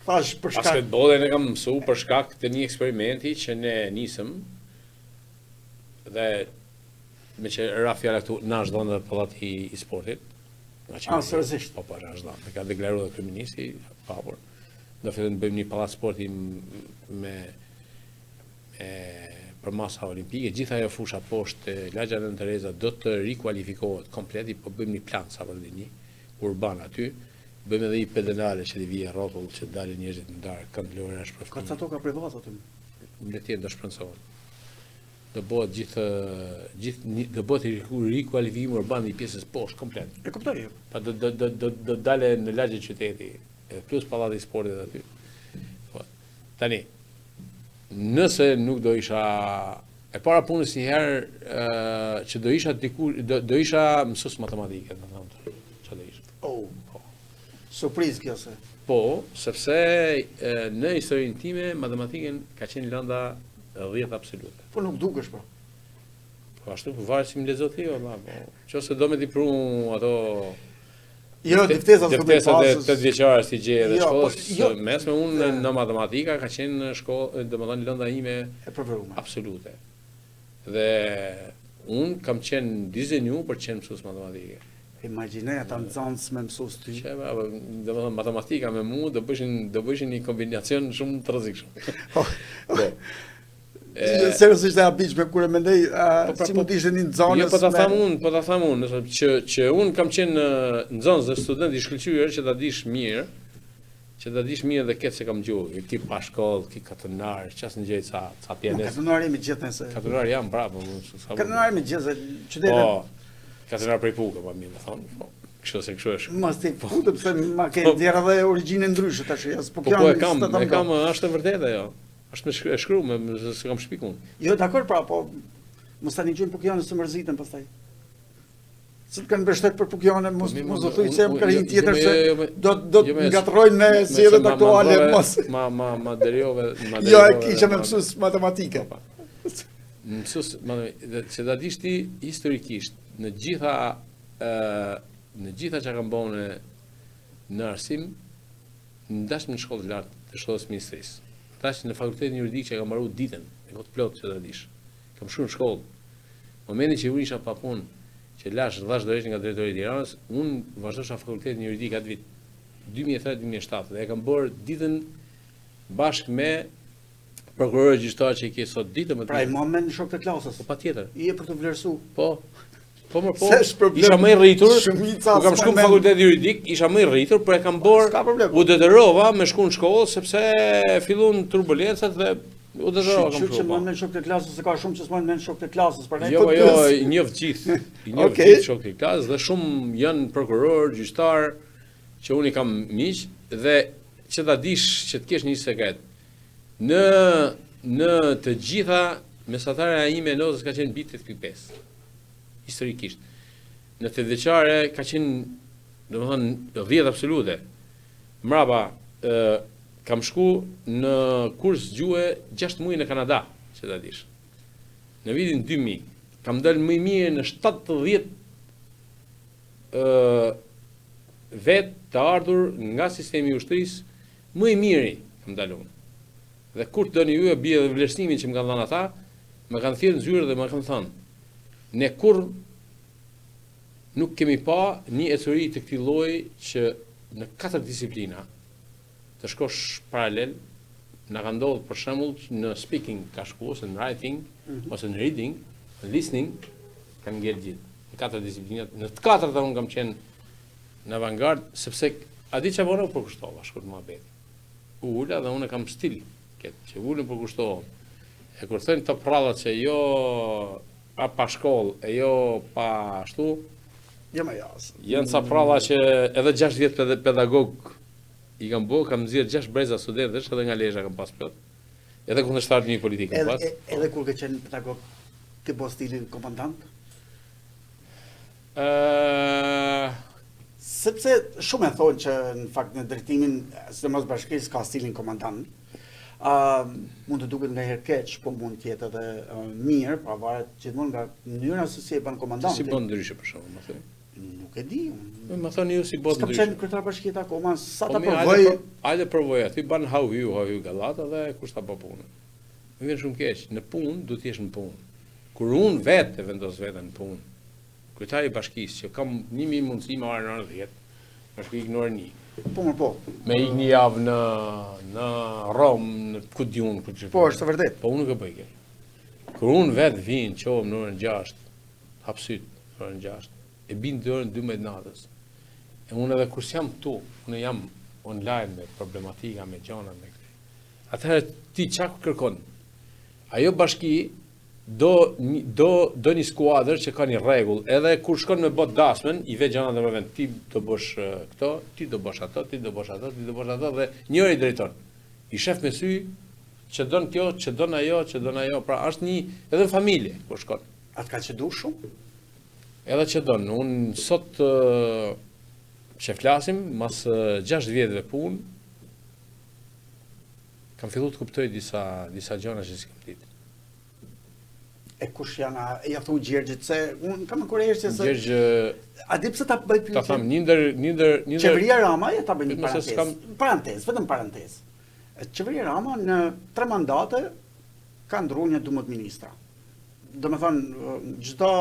Basketbollin e kam mësu për shkak të një eksperimenti që ne nisëm dhe me që ra fjala këtu na është dhënë pallati i sportit. Seriozisht. Po, na është dhënë. Ka deklaruar dhe kryeministri papur. Do fillim të bëjmë një pallat sporti me për masa olimpike. Gjithë ajo fusha poshtë Lagja Nën Tereza do të rikualifikohet komplet, po bëjmë një plan sa për dini urban aty. Bëjmë edhe i pedalale që të vijë rrotull që dalin njerëzit në darkë, kanë lorë as për. Ka toka private aty. Le të jetë do shpenzohet. Do bëhet do bëhet rikualifikimi urban i pjesës poshtë komplet. E kuptoj. Pa do dalë në lagje qyteti, plus pallati i sportit aty. Po. Tani, nëse nuk do isha e para punës një herë që do isha do isha mësues matematike, domethënë. Çfarë do isha? Surprizë kjo se. Po, sepse në historinë time matematikën ka qenë lënda 10 absolute. Po nuk dukesh po. Po ashtu varet si më lezot ti, valla, po. Nëse do me ti pru ato jo, deftesat e 8 vjeçare si gjej edhe shkollës mesme unë në matematika ka qenë në shkollë, domethënë lënda ime e preferuar. Absolute. Dhe unë kam qenë dizenju për të qenë mësues matematike. Imagjinoj ata nxënës me mësues ty. Domethënë matematika me mua do bëshin një kombinacion shumë të rrezikshëm. Po. Seriozisht e habitshme kur e mendoj si mund të ishte një nxënës. Jo, po ta them unë, që un kam qenë nxënës dhe student i shkëlqyer që ta dish mirë. Dhe këtë se kam gjuhë, ki pa shkollë, ki katonar, qas në gjej ca pjenes. Katonari me gjithë nëse. Katonar jam, bravo. Katonari me gjithë, qytetin. Po, katonar prej Puka, pa mirë, thonë. Kështu se kështu është. Mas ti futë, pëse ma ke djera dhe origjinë ndryshë tash, po e kam, është e vërtetë ajo. Është me shkru, se kam shpikun. Jo, dakor, pra, po, mos tani gjujnë Pukjanës së mërzitën pastaj. Se të kanë mbështet për Pukjane, mos do thuj se më kërhin tjetër se do të ngatrojnë me zgjedhjet aktuale, mos. Ma derjove. Jo, e kisha me mësues matematike. Mësues, se da dish ti historikisht, në gjitha që kam bënë në arsim, ndash në shkollë të lartë të shkollës ministrisë. Tash në fakultetin juridik që kam mbaruar ditën, e kot plot që da dish. Kam shkuar në shkollë. Momentin që unë isha pa punë, që lash 10 dorësh nga drejtori i Tiranës, unë vazhdosha fakultetin juridik atë vit 2003-2007 dhe e kam bërë ditën bashkë me prokurorë gjyqtar që i ke sot ditën më të. Pra i moment në shok të klasës. Po patjetër. I e për të vlerësu. Po. Isha më i rritur. Kur kam shkuar në fakultetin juridik, isha më i rritur, por e kam bërë u detyrova me shku në shkollë sepse fillun turbulencat dhe u detyrova kam shkuar. Që më në shok të klasës, se ka shumë që s'mojnë në shok të klasës, prandaj. Jo, i njoh gjithë. I njoh gjithë shok të klasës dhe shumë janë prokuror, gjyqtar që unë i kam miq dhe që ta dish që të kesh një sekret. Në të gjitha mesatarja ime notës ka qenë mbi 8.5. Historikisht. Në të vjeçare ka qenë, domethënë 10 absolute. Mbrapa kam shku në kurs gjuhë 6 muaj në Kanada, që ta dish. Në vitin 2000 kam dalë më i mirë në 70 vet të ardhur nga sistemi i ushtrisë, më i miri kam dalë unë. Dhe kur të doni ju e bie dhe vlerësimin që më kanë dhënë ata, më kanë thirrë në zyrë dhe më kanë thënë, ne kur nuk kemi pa një ecuri të këtij lloji që në 4 disiplina të shkosh paralel, na ka ndodhur për shembull në speaking ka shku ose në writing, ose në reading, në listening, kam ngel gjithë. Në 4 disiplina, në të katërta unë kam qenë në avangard, sepse a di çfarë bëra për kushtova, shkurt muhabet. Ula dhe unë kam stil, që ulën për kushtohem. E kur thënë të prallat që jo pa shkollë, e jo pa ashtu, janë ca pralla që edhe 6 vjet pedagog i kam bo, kam nxjerr 6 breza studentësh edhe nga Lezhë kam pas plot. Edhe kundërshtar një politikë kam pas. Edhe kur ke qenë pedagog, ke bo stilin komandant? Sepse shumë e thonë që në fakt në drejtimin, sidomos bashkisë ka stilin komandant. Mund të duket nga herë keq, po mund të jetë edhe mirë, pa varet gjithmonë nga mënyra se si e bën komandanti. Si bën ndryshe për shkakun, më thënë. Nuk e di. Më thoni ju si bën ndryshe. Ska qenë kryetar bashkie akoma, sa ta provoj. Hajde provoj, ti bën hau hyu gallata dhe kush ta bë punën. Më vjen shumë keq, në punë duhet të jesh në punë. Kur unë vetë vendos veten në punë, kryetari i bashkisë që kam 1000 mundësi më marr në orë 10, më shkoj në orë 1. Po. Me ik një javë në Rom, në ku diun, ku çfarë. Po, është vërtet. Po unë nuk e bëj kjo. Kur unë vetë vin, qohem në orën 6, hap syt në orën 6, e bin në orën 12 natës. E unë edhe kur jam këtu, unë jam online me problematika, me gjona, me këtë. Atëherë ti çka kërkon? Ajo bashki do një skuadër që ka një rregull, edhe kur shkon me bot dasmën, i ve gjana dhe me vend, ti do bësh këto, ti do bësh ato, ti do bësh ato, ti do bësh ato, dhe njëri drejton. I shef me sy, që don kjo, që don ajo, pra është një, edhe në familje, kur shkon. Atë ka që du shumë? Edhe që don, unë sot që flasim, mas 6 vjetëve punë, kam fillu të kuptoj disa gjona që si kam ditë. E kush janë, ja thu Gjergjit, se unë kam kurrëshje se... Gjergjë... A di pse ta bëj pyetje? Ta tham, një ndër... Qeveria Rama, ja ta bëj një parantezë. Vetëm parantezë. Qeveria Rama në 3 mandate ka ndruar një 12 ministra. do me thonë, çdo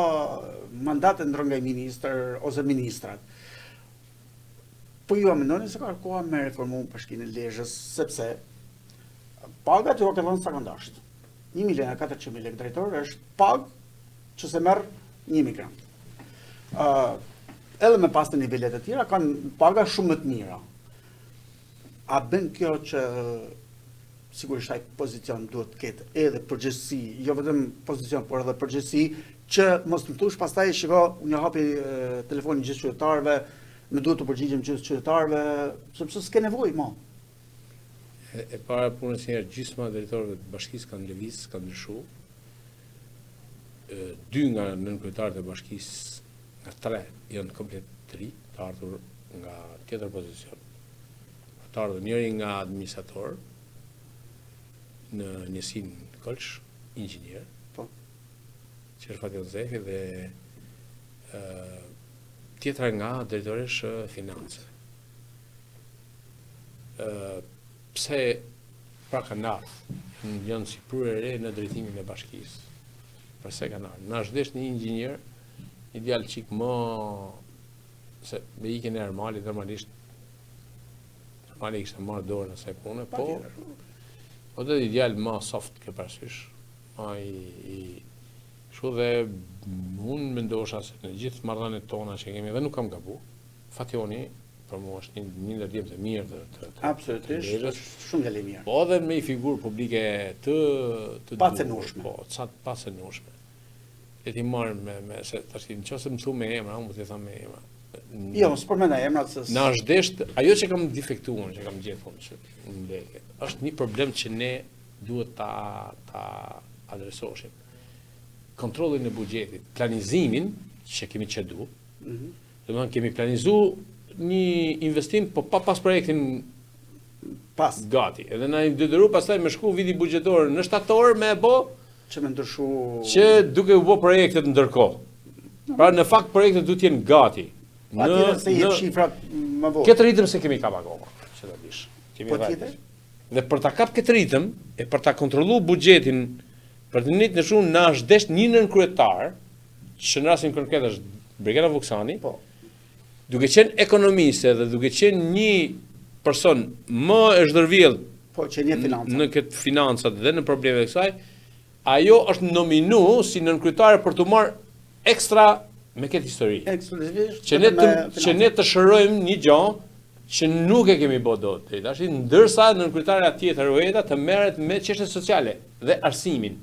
mandat e ndron nga ministër ose ministrat. Po ju a mendoni se ka koha me reformu Bashkinë e Lezhës, sepse paga që ka dhënë sa kanë dashur. 1.400.000 lekë drejtor është pagë që se merr një migrant. Edhe me pas të nivelet e tjera kanë paga shumë më të mira. A bën kjo që sigurisht ai pozicion duhet të ketë edhe përgjegjësi, jo vetëm pozicion, por edhe përgjegjësi që mos më thush pastaj shiko, unë hapi telefonin gjithë qytetarëve, më duhet të përgjigjem gjithë qytetarëve, sepse s'ke nevojë më. E para punës njerë gjysma drejtorëve të bashkisë kanë lëviz, kanë ndryshuar. 2 nga nënkryetarët e bashkisë, nga 3 janë komplet të ri, të ardhur nga tjetër pozicion. Të ardhur njëri nga administrator në njësin Kolsh, inxhinier, që është Fatjon Zefi, dhe tjetra nga drejtoresh finance. Pse pra kanë ardhur, janë si prurë e re në drejtimin e bashkisë. Përse kanë ardhur? Na është një inxhinier, një djalë qik më, se me iken e Ermalit, normalisht kishte marrë dorë në asaj pune, po dhe një djalë më soft ke parasysh, ma i shu dhe unë mendosha se në gjithë marrëdhëniet tona që kemi, dhe nuk kam gabu, Fatjoni për mua është një ndër djemtë e mirë të absolutisht, është shumë djalë i mirë. Po edhe me i figurë publike të pacenueshme. Po, pacenueshme. E ti marrë me se tash nëse më thu me emra, unë t'i tham me emra. Jo, s'po përmenda emrat se na është desht, ajo që kam defektuar, që kam gjetur në leke, është një problem që ne duhet ta adresoshim. Kontrollin e buxhetit, planizimin që kemi çedu. Domethënë kemi planizuar një investim, po pa pas projektin pas gati. Edhe na i detyru pastaj me shku viti buxhetor në shtator me e bë që me ndryshu që duke u bë projektet ndërkohë. Pra në fakt projektet duhet të jenë gati. Atëherë se jep shifrat më vonë. Këtë ritëm se kemi kap akoma, që ta dish. Po tjetër? Dhe për ta kap këtë ritëm e për ta kontrolluar buxhetin, për të nitë në shumë na është desh një nënkryetar, që në rastin konkret është Brigada Vuksani, Po. Duke qenë ekonomiste dhe duke qenë një person më e zhdërvjell Po që një financa. në këtë financat dhe në problemet e kësaj, ajo është nominu si nënkryetar për të marrë ekstra me këtë histori. Ekskluzivisht Që ne të shërojmë një gjë që nuk e kemi bë dot deri tash, ndërsa nënkryetaria tjetër Ueta të merret me çështjet sociale dhe arsimin,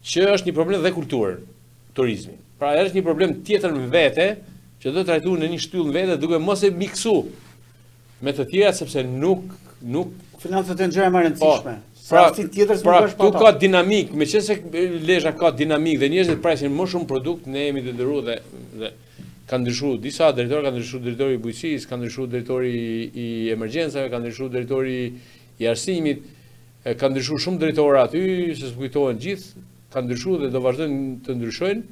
që është një problem dhe kulturën, turizmin. Pra është një problem tjetër në vete, që do të trajtuar në një shtyllë vete duke mos e miksu me të tjera, sepse nuk financat e gjëra më rëndësishme. Pra, tjetër tu ka dinamik, meqense Lezhë ka dinamik dhe njerëzit presin më shumë produkt, ne jemi detyruar dhe kanë ndryshuar disa drejtorë, kanë ndryshuar drejtori i bujqësisë, kanë ndryshuar drejtori i emergjencave, kanë ndryshuar drejtori i arsimit, kanë ndryshuar shumë drejtorë aty, se s'kujtohen gjithë, kanë ndryshuar dhe do vazhdojnë të ndryshojnë.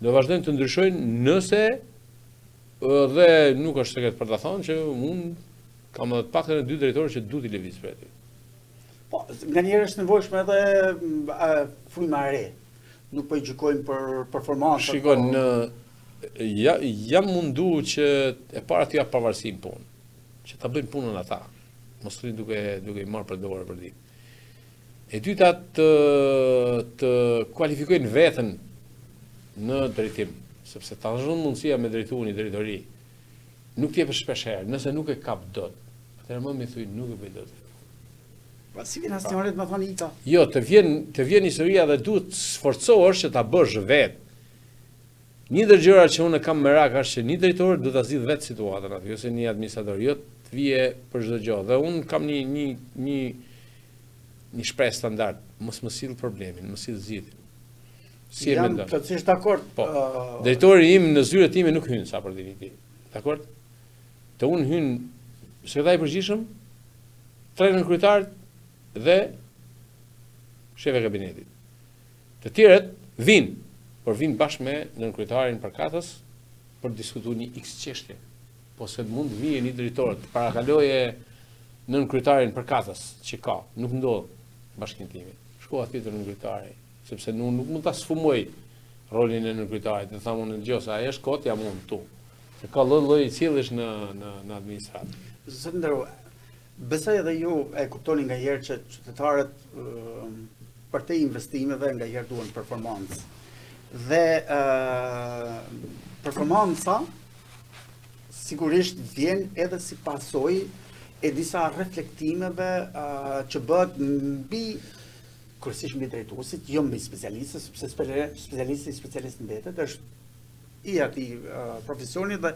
Do vazhdojnë të ndryshojnë nëse dhe nuk është sekret për ta thënë që unë kam edhe të paktën 2 drejtorë që duhet i lëviz për aty. Po, nga njerë është nevojshme edhe frima e re. Nuk po i gjykojmë për performansë. Shikon, jam mundu që e para t'ja pavarësim punë, që ta bëjnë punën ata, mos rrinë duke i marrë për dorë për ditë. E dyta të kualifikojnë veten në drejtim, sepse ta zhvon mundësia me drejtuar një drejtori, nuk t'jepësh shpesh herë, nëse nuk e kap dot, atëherë më mi thuj nuk e bëj dot. Pa si vjen asnjëherë më thonë ika. Jo, të vjen historia dhe duhet sforcohesh që ta bësh vetë. Një ndër gjërat që unë kam merak është që një drejtor duhet ta zgjidh vetë situatën aty, ose një administrator, jo të vije për çdo gjë. Dhe unë kam një shpresë standard, mos më sill problemin, mos sill zgjidhjen. Si e mendon? Jam plotësisht dakord. Po. Drejtori im në zyret time nuk hyn sa për ditë. Dakord? Të unë hyn sekretari i përgjithshëm, 3 nënkryetar dhe shefi i kabinetit. Të tjerët vinë, por vinë bashkë me nënkryetarin përkatës për të diskutuar një X çështje. Po se mund të vijë një drejtor të parakaloje nënkryetarin përkatës që ka, nuk ndodh bashkëtimi. Shko aty te nënkryetari, sepse nuk mund ta sfumoj rolin e nënkryetarit, të thamë unë gjosa, ai është kot, jam unë këtu. Se ka lloj cilësh në administratë. Zoti nderuar, besoj edhe ju e kuptoni nganjëherë që qytetarët për te investimeve nganjëherë duan performancë. Dhe performanca sigurisht vjen edhe si pasojë e disa reflektimeve që bëhet mbi kryesisht mbi drejtuesit, jo mbi specialistët, sepse specialisti mbetet, është i atij profesioni dhe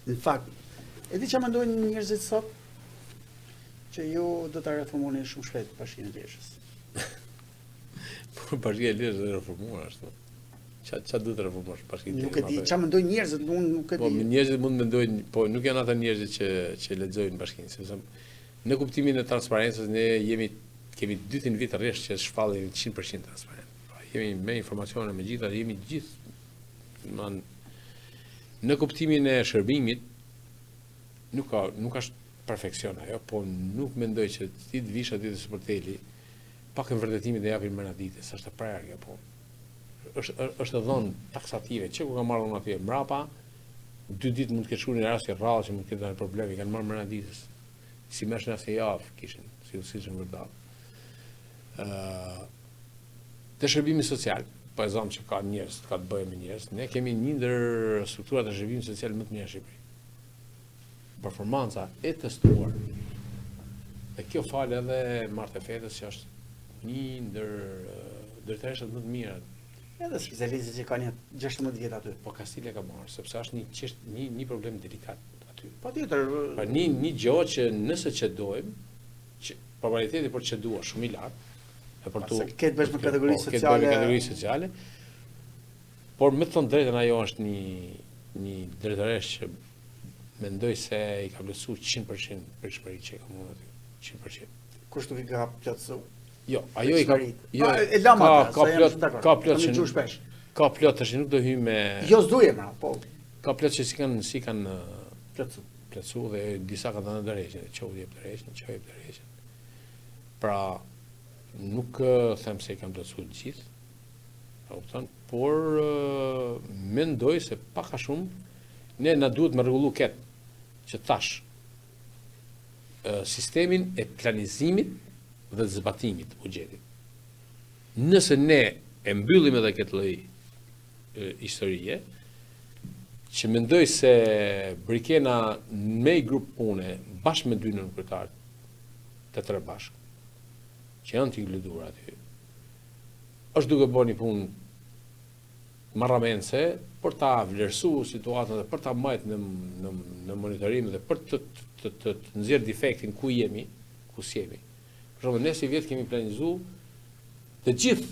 në fakt e di çfarë mendojnë njerëzit sot që ju do ta reformoni shumë shpejt Bashkinë e Lezhës. Po Bashkia e Lezhës është reformuar ashtu. Çfarë do të reformosh Bashkinë? Nuk e di çfarë mendojnë njerëzit, unë nuk e di. Po njerëzit mund mendojnë, po nuk janë ata njerëzit që lexojnë Bashkinë, sepse në kuptimin e transparencës ne kemi 2 vit rresht që shfallim 100% transparent. Pra, jemi me informacione me gjitha, jemi gjithë në kuptimin e shërbimit nuk është perfekcion ajo, po nuk mendoj që ti të vish aty te sporteli pak në vërtetimin e japin mëna ditës, është e prerë apo. Është dhënë taksative, që ku ka marrë unë atje mbrapa, 2 ditë mund të ketë shkuar në rast të rrallë që mund të ketë ndonjë problemi, kanë marrë mëna ditës. Si mësh në asë javë kishin, si në vërdat. Të shërbimi social, po e zonë që ka njerëz, ka të bëjë me njerëz, ne kemi një ndër strukturat e shërbimit social më të mira në Shqipëri. Performanca e testuar. Dhe kjo falë edhe Martë Fetës që është një ndër drejtareshët më të mira. Edhe specialistët që kanë 16 vjet aty. Po Kastile ka marrë, sepse është një problem delikat aty. Patjetër. Pa një gjë që nëse çdojmë, që probabiliteti për të çduar shumë i lartë, e për tu ketë bësh me kategori sociale. Por me të thënë drejtën ajo është një drejtaresh që mendoj se i ka plotësuar 100% për shpëri që ka mund aty. 100%. Kushtu i ka plotësuar? Jo, ajo i ka ka plot tash nuk do hyj me. Jo s'duje më, po. Ka plot që si kanë plotësuar dhe disa kanë dhënë drejtën, çoudi jep drejtën. Pra nuk them se i kanë plotësuar të gjithë. Kupton, por mendoj se pak a shumë ne na duhet me rregullu këtë që tash sistemin e planizimit dhe të zbatimit të buxhetit. Nëse ne e mbyllim edhe këtë lloj historie, që mendoj se Brikena me i grup pune bashkë me 2 nënkryetar të 3 bashkë, që janë të inkluduar aty, është duke bërë një punë marramense për ta vlerësuar situatën dhe për ta mbajtur në monitorim dhe për të nxjerrë defektin ku jemi, ku s'jemi. Për shembull, ne si vjet kemi planizuar të gjithë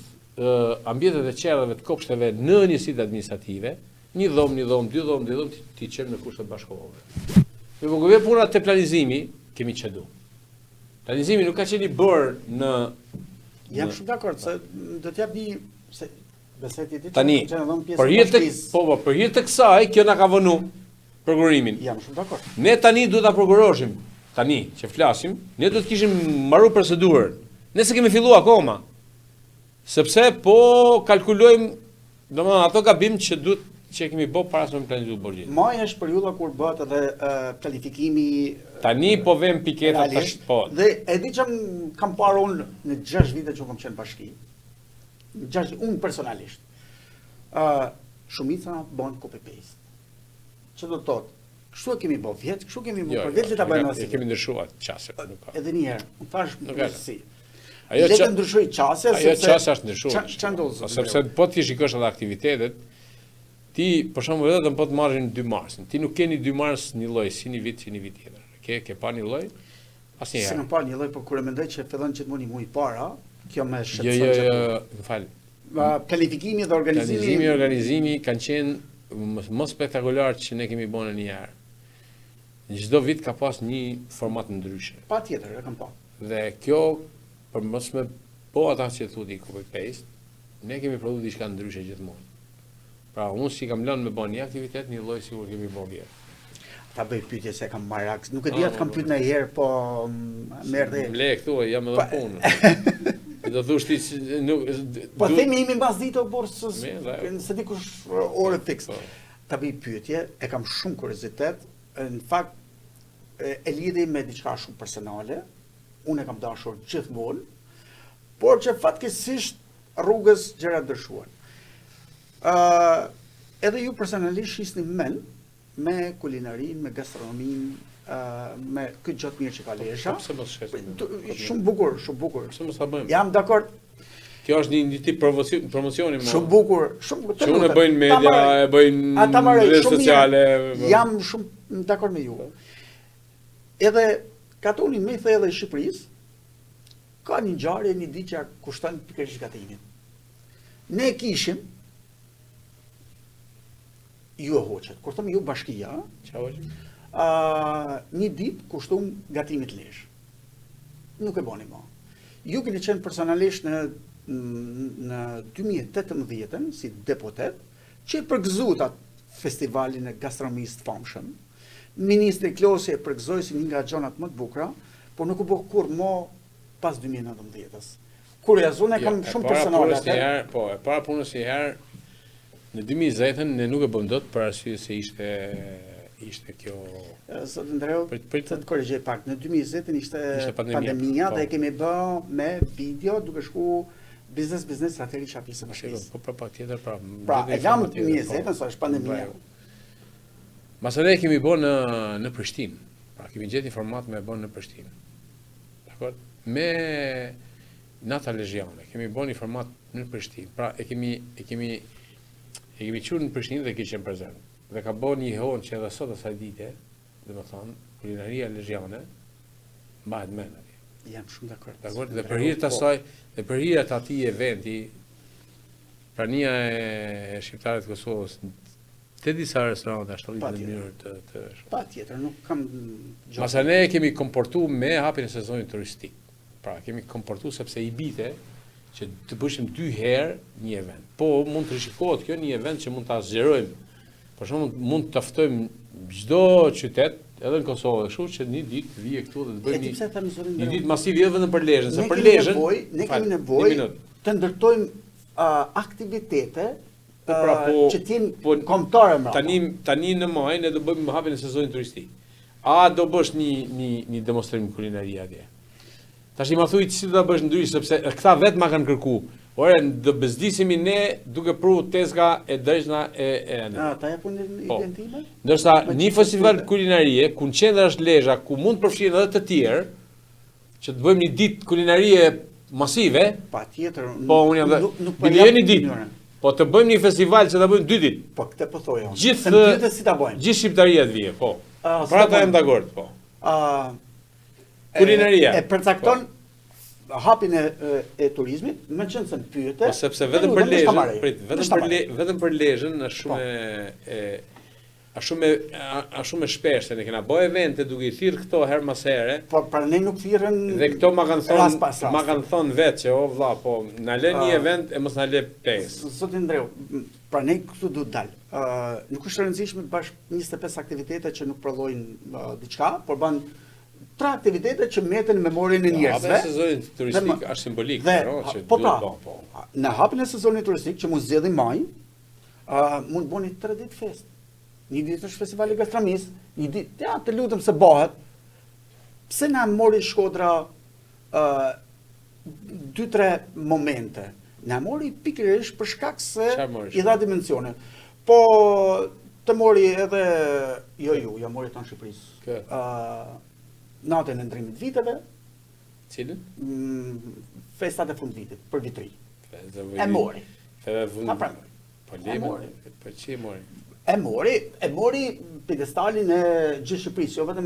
ambientet e qerrave të kopshteve në njësitë administrative, një dhomë, 2 dhomë, ti çem në kushte bashkëkohore. Me vogël puna te planizimi kemi çedu. Planizimi nuk ka qenë i bërë në jam shumë dakord se do të jap një se besoj ti tani për hir të kësaj kjo na ka vënë prokurimin. Jam shumë dakord. Ne tani duhet ta prokuroshim. Tani që flasim, ne do të kishim mbaruar procedurën. Nëse kemi filluar akoma. Sepse po kalkulojmë, domethënë ato gabim që duhet që kemi bërë para se të planizuar buxhetin. Maj është periudha kur bëhet edhe planifikimi. Tani po vëm piketa tash po. Dhe e di që kam parë unë në 6 vite që kam qenë bashki. Unë personalisht. Shumica bën copy paste. Që do të thotë, kështu e kemi bërë vjet, kështu kemi bërë për vjet le ta bëjmë asaj. Kemi ndryshuar çastet, nuk ka. Edhe një herë, u thash si. Ajo le të ndryshoj çastet sepse ajo çasja është ndryshuar. Ç'a ndodh? Sepse po ti shikosh edhe aktivitetet, ti për shembull vetëm po të marrin 2 marsin. Ti nuk keni 2 mars një lloj si një vit tjetër. Ke pa një lloj? Asnjëherë. Se nuk pa një lloj, por kur e mendoj që fillon që të mundi muj para, kjo më shqetëson. Jo, më fal. Planifikimi dhe organizimi kanë qenë më spektakolar që ne kemi bënë një herë. Në çdo vit ka pas një format ndryshe. Patjetër, e kam pa. Dhe kjo për mos me po ata që thotë copy paste, ne kemi prodhuar diçka ndryshe gjithmonë. Pra unë si kam lënë me bën një aktivitet, një lloj sigur kemi bërë vjet. Ta bëj pyetje se kam marak. Nuk e di atë kam pyet ndonjëherë, po merr dhe. Le këtu jam edhe punë. Do thosh ti nuk po themi jemi mbas ditë o borsës, se dikush orë fiks. Ta bëj pyetje, e kam shumë kuriozitet, në fakt e lidhi me diçka shumë personale. Unë e kam dashur gjithmonë, por që fatkeqësisht rrugës gjëra ndryshuan. Edhe ju personalisht isni men me kulinarin, me gastronomin, me këtë gjatë mirë që ka Lesha. Shumë bukur, shumë bukur. Pse mos ta bëjmë? Jam dakord. Kjo është një tip promocioni më. Shumë bukur, shumë bukur. Që unë e bëjnë media, e bëjnë rrjete sociale. Jam shumë dakord me ju. Edhe katoni më i thellë i Shqipërisë ka një ngjarje, një ditë që kushton pikërisht gatimin. Ne kishim ju e hoqet, kur thëmë ju bashkia, një ditë kushtum gatimit Lesh. Nuk e boni ma. Ju keni qenë personalisht në 2018 si deputet, që e përgëzut atë festivalin e gastronomisë të famshëm. Ministri Klosi e përgëzoi si një nga gjonat më të bukura, por nuk u bë kur mo pas 2019-s. Kur ja zonë kam shumë personale atë. Po, e para punës një herë në 2020-ën ne nuk e bëm dot për arsye se ishte kjo Zot Ndreu, të të korrigjoj pak, në 2020-ën ishte pandemia dhe e kemi bë me video duke shku business atëri çapisë së bashkisë. Po pa tjetër pra. Pra, e lam 2020-ën sa është pandemia. Masane kemi bën në Prishtinë. Pra kemi gjetë informat me bën në Prishtinë. Dakor? Me Nata Lezhiane kemi bën informat në Prishtinë. Pra e kemi qenë në Prishtinë dhe kishim prezant. Dhe ka bën një honë që edhe sot asaj dite, domethënë, kulinaria lezhiane mbahet mend atje. Jam shumë dakord. Dakor? Dhe për hir të asaj, dhe për hir të atij eventi, prania e shqiptarëve të Kosovës te disa restorante ashtu në mënyrë të patjetër, nuk kam gjë. Masane kemi komportuar me hapjen e sezonit turistik. Pra, kemi komportuar sepse i bite që të bëjmë 2 herë një event. Po mund të rishikohet kjo një event që mund ta zgjerojmë. Për shembull, mund të ftojmë çdo qytet, edhe në Kosovë, kështu që një ditë vije këtu dhe të bëjmë një ditë masiv jo vetëm për Lezhën, se për Lezhën ne kemi nevojë të ndërtojmë aktivitete që t'jenë kombëtare më. Tani në maj ne do bëjmë hapjen e sezonit turistik. A do bësh një demonstrim kulinarie atje? Tash i ma thuj si do ta bësh ndryshe sepse këta vetë ma kanë kërku. Ore, do bezdisemi ne duke pru tezga e drejshna e ta japun idenë time? Ndërsa një festival kulinarie, ku në qendër është Lezhë, ku mund të përfshihen edhe të tjerë, që të bëjmë një ditë kulinarie masive. Patjetër. Po unë jam dhe një ditë. Po të bëjmë një festival që ta bëjmë 2 ditë. Po këtë po thoja. Gjithë si ta bëjmë? Gjithë shqiptaria të vije, po. Pra ta jam dakord, po. Kulinaria. E përcakton hapin e turizmit, më qenë se në pyete. Po sepse vetëm për Lezhën, vetëm për Lezhën është shumë e shpesh se ne kena bëj evente duke i thirrë këto her mas here. Po pra ne nuk thirrën. Dhe këto ma kanë thonë vetë që o vlla, po na lë një event e mos na lë 5. Zoti Ndreu, pra ne këtu duhet dal. Nuk është e rëndësishme të bash 25 aktivitete që nuk prodhojnë diçka, por ban 3 aktivitete që meten në memorien e njerëzve. Sezoni turistik është simbolik, që po pra, në hapjen e sezonit turistik që mund zgjedhim maj, mund bëni 3 ditë fest. Një ditë është festivali gastronomisë, një ditë, ja, të lutem se bëhet. Pse na mori Shkodra 2-3 momente? Na mori pikërisht për shkak se i dha dimensione. Po të mori edhe ja mori të në Shqipërisë. Natën e ndrimit viteve. Cilën? Festat e fund vitit, për vitri. E mori. Po e mori. E mori pjedestalin e gjithë Shqipërisë, jo vetëm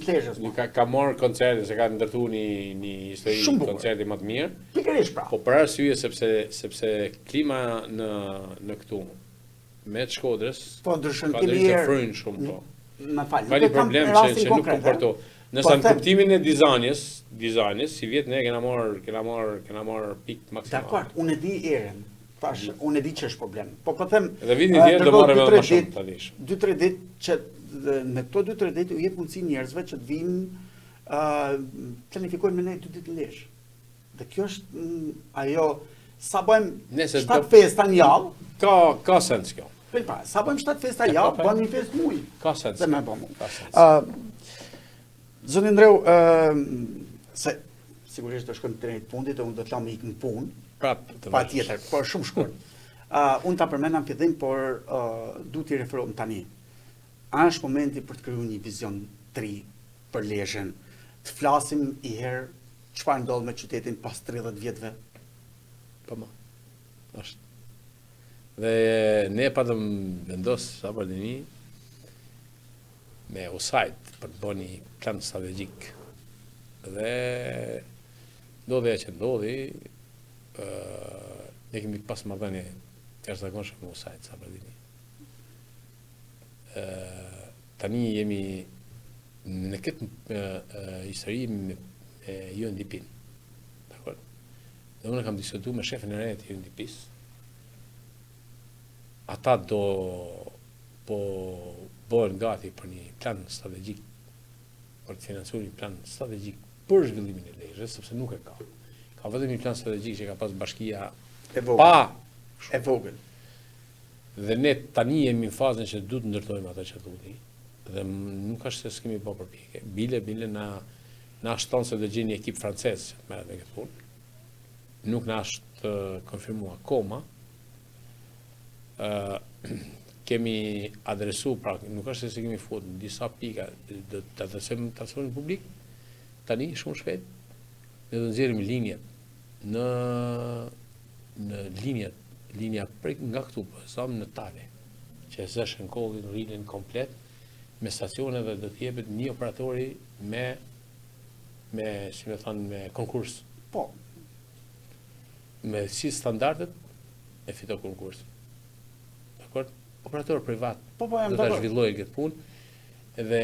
Lezhës. Ka marrë koncerte, se ka ndërtuar një histori koncerti më të mirë. Pikërisht pra. Po për arsye sepse klima në këtu me të Shkodrës ka të fryn shumë po. Më fal. Ka një problem që nuk komporto. Nësa në kuptimin e dizajnës, si vjetë ne kena marrë pikë maksimal. Dakor, unë e di erën. Tash, unë e di që është problem. Po them, edhe vitin tjetër do marrëm edhe më shumë tanish. 2-3 ditë që në këto 2-3 ditë u jep mundësi njerëzve që të vinë planifikojnë me ne 2 ditë në Lezhë. Dhe kjo është ajo, sa bëjmë Nëse 7 festa në javë, Ka sens kjo. sa bëjmë 7 festa në javë, bëjmë një festë muj. Ka sens. Dhe me bëmë. Ka sens. Zoti Ndreu, se sigurisht do shkojmë drejt fundit dhe unë do të lam ikë në punë. Patjetër, por shumë shkurt. Unë ta përmenda në fillim, por du t'i referohem tani. A është momenti për të krijuar një vizion të ri për Lezhën, të flasim i herë çfarë ndodh me qytetin pas 30 vjetëve? Po më. Është. Dhe ne pa të vendos Sabardini me USAID për të bërë një plan strategjik. Dhe ndodhi që ndodhi, ne kemi pas marrëdhënie të jashtëzakonshme me USAID Sabardini. Tani jemi në këtë histori me UNDP-n. Dakor? Dhe unë kam diskutuar me shefin e re të UNDP-s. Ata do po bëhen gati për një plan strategjik, për të financuar një plan strategjik për zhvillimin e Lezhës, sepse nuk e ka. Ka vetëm një plan strategjik që ka pas bashkia e vogël. Dhe ne tani jemi në fazën që duhet ndërtojmë ata që duhet. Dhe nuk është se s'kemi bërë përpjekje. Bile na shton se do gjejmë një ekip francez që merret me këtë punë. Nuk na është konfirmuar akoma. Kemi adresuar, pra nuk është se kemi futur në disa pika, do të adresojmë në publik. Tani shumë shpejt ne do nxjerrim linjat në linja prek nga këtu po sam në Tale, që zëshën kollin rrinin komplet me stacione dhe do të jepet një operatori me si më thon me konkurs. Po. Me si standardet e fito konkurs. Dakor? Operator privat. Po, do ta zhvillojë këtë punë dhe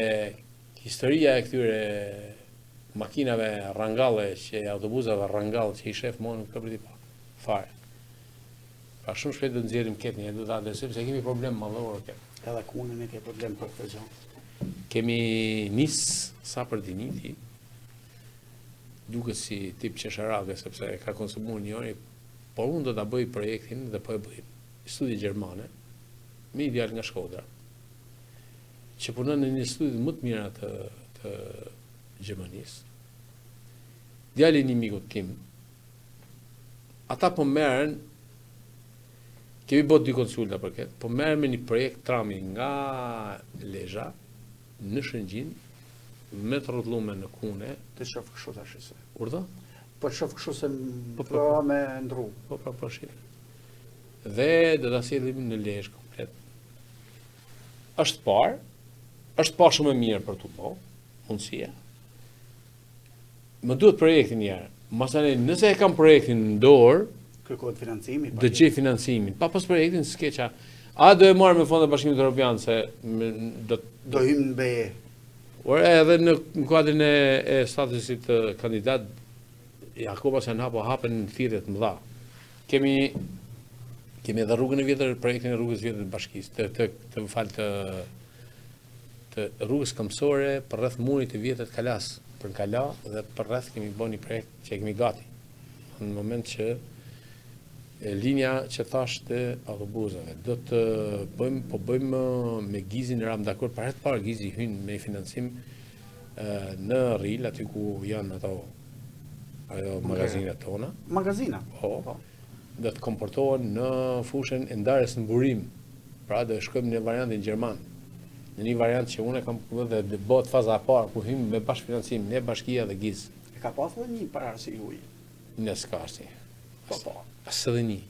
historia e këtyre makinave rangalle që autobusave rangall që I shef më nuk ka për t'i pa. Fare. Pra shumë shpejt do nxjerrim këtë një, do ta adresojmë se kemi problem madhor këtu. Edhe ku ne kemi problem për këtë gjë. Kemi nis sa për diniti, duket si tip qesharake sepse ka konsumuar një orë, por unë do ta bëj projektin dhe po e bëj. Studi gjermane, me ideal nga Shkodra, që punon në një studi më të mira të Gjermanisë. Djali një mikut tim, ata po merren, kemi bërë 2 konsulta për këtë, po merren me një projekt trami nga Lezhë në Shëngjin, me të rrotulluar në Kune. Të shoh kështu tash se. Urdhë? Po të shoh kështu se me ndru. Po shih. Dhe do ta sjellim në Lezhë komplet. Është parë shumë e mirë për tu bë, mundësia. Më duhet projektin një herë. Masane, nëse e kam projektin në dorë, kërkohet financimi. Do gjej financimin. Pa pas projektin s'keqa. A do e marr me fondet e Bashkimit Evropian se do hym në BE. Por edhe në kuadrin e statusit të kandidat akoma se hapen thirrje të mëdha. Kemi edhe rrugën e vjetër, projektin e rrugës vjetër të bashkisë, të rrugës këmbësore për rreth murit të vjetër të Kalas, për Kala dhe për rreth kemi bën një projekt që e kemi gati. Në moment që linja që thash të autobusave, do të bëjmë me Gizin Ram dakord, para të parë Gizi hyn me financim në Ril, aty ku janë ato magazinat tona. Magazina? Po. Do të komportohen në fushën e ndarjes në burim. Pra do shkojmë në variantin gjerman. Në një variant që unë kam dhe bëhet faza e parë ku hym me bashkëfinancim ne Bashkia dhe Giz. E ka pasur një pararsi juaj. Në skasti. Po. Asë dhe një.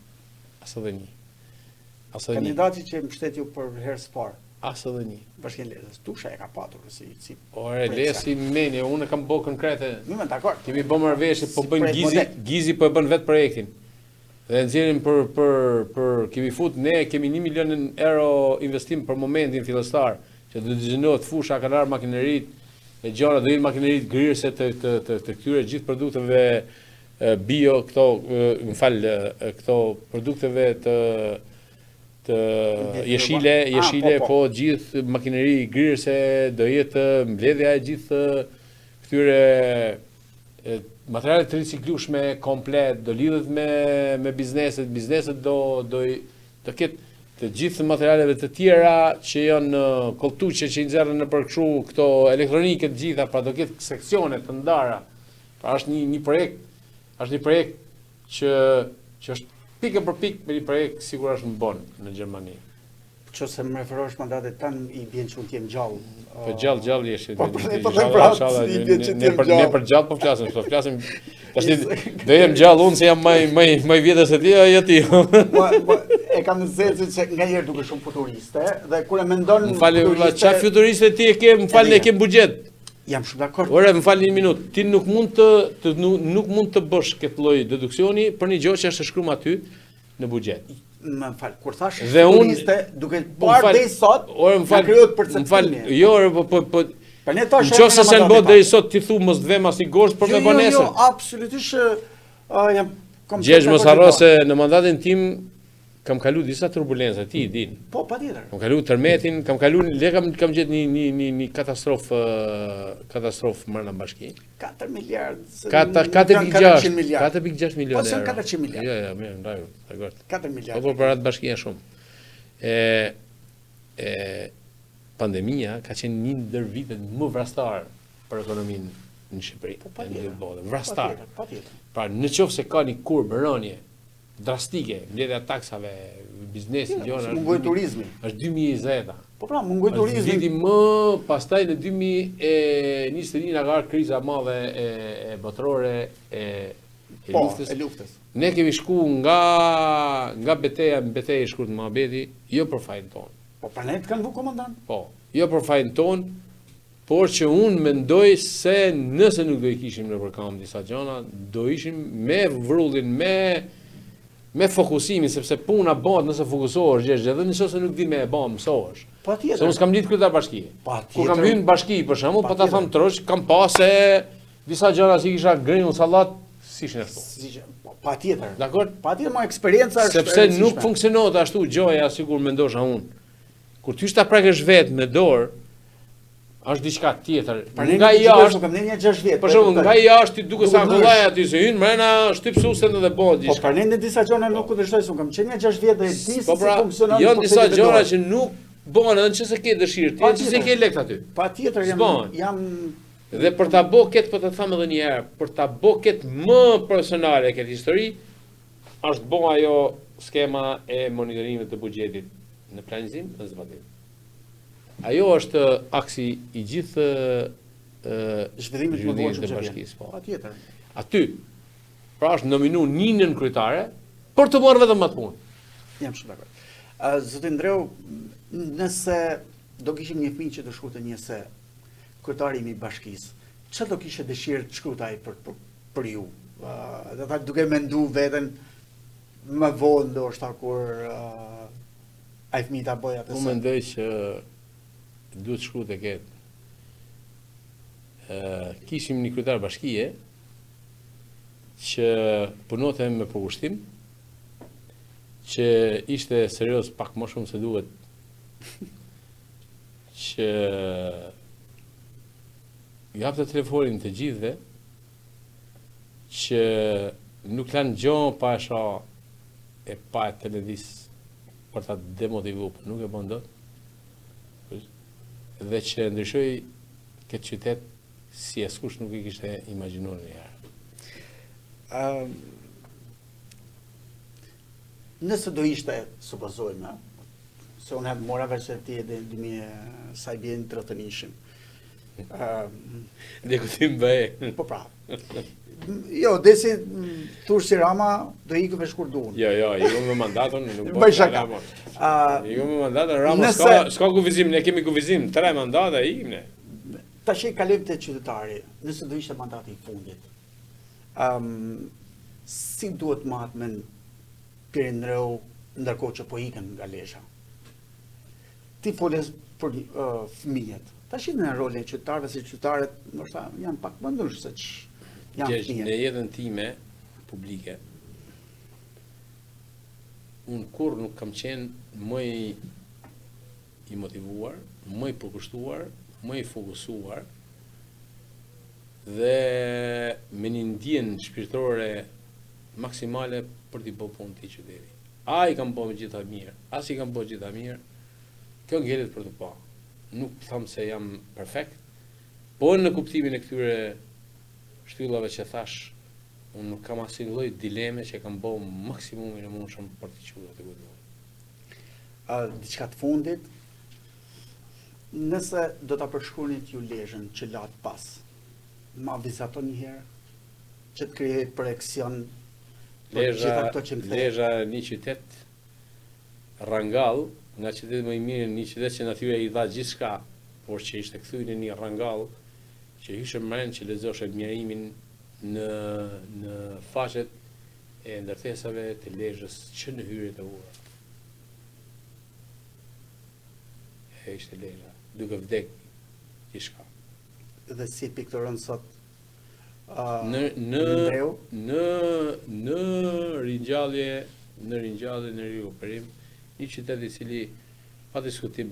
Kandidati që mbështet ju për herë së parë. Asë dhe një. Bashkinë Lezhës, Tusha e ka patur si. Ore, Lesi meni, unë kam bërë konkrete. Më dakord. Kemi bërë marrëveshje, po bëjnë Gizi po e bën vetë projektin. Dhe nxjerrim për kemi kemi 1 milion euro investim për momentin fillestar, që do të dizajnohet fusha kanar makinerit, e gjëra do jenë makinerit grirëse të këtyre gjithë produkteve bio, këto produkteve të jeshile, po gjithë makineri grirëse do jetë mbledhja e gjithë këtyre materiale të riciklueshme komplet, do lidhet me bizneset do ketë të gjithë materialeve të tjera që janë koltuqe që i nxjerrën nëpër kështu këto elektronike të gjitha, pra do ketë seksione të ndara. Pra është një projekt që është pikë për pikë me një projekt sigurisht në Bonn në Gjermani. Qëse më referosh mandatet tanë, i bjen që unë t'jem gjallë. Po gjallë jesh. Po i bjen që t'jem gjallë. Ne për gjallë po flasim. Tash do jem gjallë unë se jam më vjetër se ti, jo ti. E kam në sensin që nga njerë duke shumë futuriste, dhe kur e mendon futuriste... Çfarë futuriste ti e ke, më falni, e ke buxhet. Jam shumë dakord. Ore, më falni një minutë. Ti nuk mund të bësh këtë lloj deduksioni për një gjë që është shkruar aty në buxhet. Më fal, kur thash futuriste, duke parë deri sot, më krijohet perceptimi. Jo, po për ne tash. Nëse se në botë deri sot ti thu mos vëm as i gosht për me bën nesër. Jo, absolutisht jam komplet. Gjesh mos harro se në mandatin tim kam kalu disa turbulenca, ti i din. Po, patjetër. Kam kalu tërmetin, kam gjetë një katastrofë marrë në bashki. 4 miliardë. 4.6 miliardë. Po, son 400 miliardë. Jo, mirë, ndaj, dakord. 4 miliardë. Po, për atë bashkia shumë. Pandemia ka qenë një ndër vitet më vrastar për ekonominë në Shqipëri. Po, patjetër. Vrastar. Patjetër. Pra, nëse ka një kurbë rënje drastike, mbledhja taksave, biznesi, gjona. Mungoi turizmi. Është 2020. Po pra, mungoi turizmi. Viti më pastaj në 2021 na ka ardhur kriza e madhe e botërore e luftës. Ne kemi shku nga betejë në betejë shkurt Muhabeti, jo për fajin ton. Po pra ne kanë vu komandant. Po, jo për fajin ton, por që unë mendoj se nëse nuk do i kishim në përkam disa gjona, do ishim me vrullin, me fokusimin, sepse puna bëhet nëse fokusohesh, gjesh, edhe nëse nuk di me e bën, mësohesh. Patjetër. Se unë s'kam ditë kryetar bashkie. Patjetër. Kur kam hyrë në bashki, për shembull, po ta them trosh, kam pasë disa gjëra si kisha grënë sallat, si ishin ashtu. Patjetër. Dakor? Patjetër, më eksperjenca është. Sepse nuk funksionohet ashtu gjoja sikur mendosha unë. Kur ty ta prekësh vetë me dorë, është diçka tjetër. Nga jashtë, kam ne 6 vjet. Për shembull, nga jashtë ti duket sa kollaj aty se hyn mrena shtypsuesen edhe bëhet diçka. Po pra ne disa gjëra nuk kundërshtoj, se kam qenë 6 vjet dhe e di se si funksionon. Janë disa gjëra që nuk bëhen edhe nëse ke dëshirë, ti nëse ke lekt aty. Patjetër jam dhe për ta bë këtë, po të them edhe një herë, për ta bë këtë më profesionale këtë histori, është bën ajo skema e monitorimit të buxhetit në planizim dhe zbatim. Ajo është aksi i gjithë zhvillimit të bashkisë, po. Patjetër. Aty, pra është nominu një nën kryetare për të bërë vetëm atë punë. Jam shumë dakord. Zoti Ndreu, nëse do kishim një fëmijë që të shkruante një se kryetari i bashkisë, çfarë do kishte dëshirë të shkruaj për ju? Do ta duke mendu veten më vonë ndoshta kur ai fëmijë ta bëj atë. Unë mendoj që duhet shkruaj të ketë. Kishim një kryetar bashkie që punonte me përkushtim, që ishte serioz pak më shumë se duhet, që japte telefonin të gjithëve, që nuk lanë gjohën pa e shoh e pa e televis për ta demotivuar, por nuk e bën dot. Dhe që ndryshoi këtë qytet si askush nuk i kishte imagjinuar një herë. Nëse do ishte, supozojmë, se unë mora veç se ti edhe sa i bjen të rëtënishim. Dhe ku ti më bëhe. Po pra. Jo, desi thush si Rama do ikë veç kur duan. Jo, ikëm me mandatën, nuk bëj shaka. Ikëm me mandatën, Rama s'ka kufizim, ne kemi kufizim, 3 mandata ikim ne. Tash i kalojmë te qytetari, nëse do ishte mandati i fundit. Si duhet matmen Piri Ndreu ndërkohë që po ikën nga Lesha? Ti foles për fëmijët. Tash në rolin e qytetarëve, si qytetarët ndoshta janë pak më ndryshë se janë fëmijët. Në jetën time publike, unë kur nuk kam qenë më i motivuar, më i përkushtuar, më i fokusuar dhe me një ndjen shpirtërore maksimale për t'i bërë punë të qytetit. A i kam bërë gjitha mirë, as i kam bërë gjitha mirë, kjo ngjelet për të pa. Nuk tham se jam perfekt, po në kuptimin e këtyre shtyllave që thash, unë nuk kam asnjë lloj dileme që kam bërë maksimumin e mundshëm për të qenë të kujtuar. Diçka të fundit, nëse do ta përshkruanit ju Lezhën që lat pas, ma vizaton një herë që të krijoj projeksion për gjitha këto që më the. Lezhë një qytet rangall, nga qytetet më i mirë, një qytet që natyra i dha gjithçka, por që ishte kthyer në një rangall që ishte mend që lexoshe mjerimin në faqet e ndërtesave të Lezhës që në hyrjet e ura. E ishte Lezhë, duke vdek gjithçka. Dhe si pikturon sot në ringjallje në rikuperim, një qytet i cili pa diskutim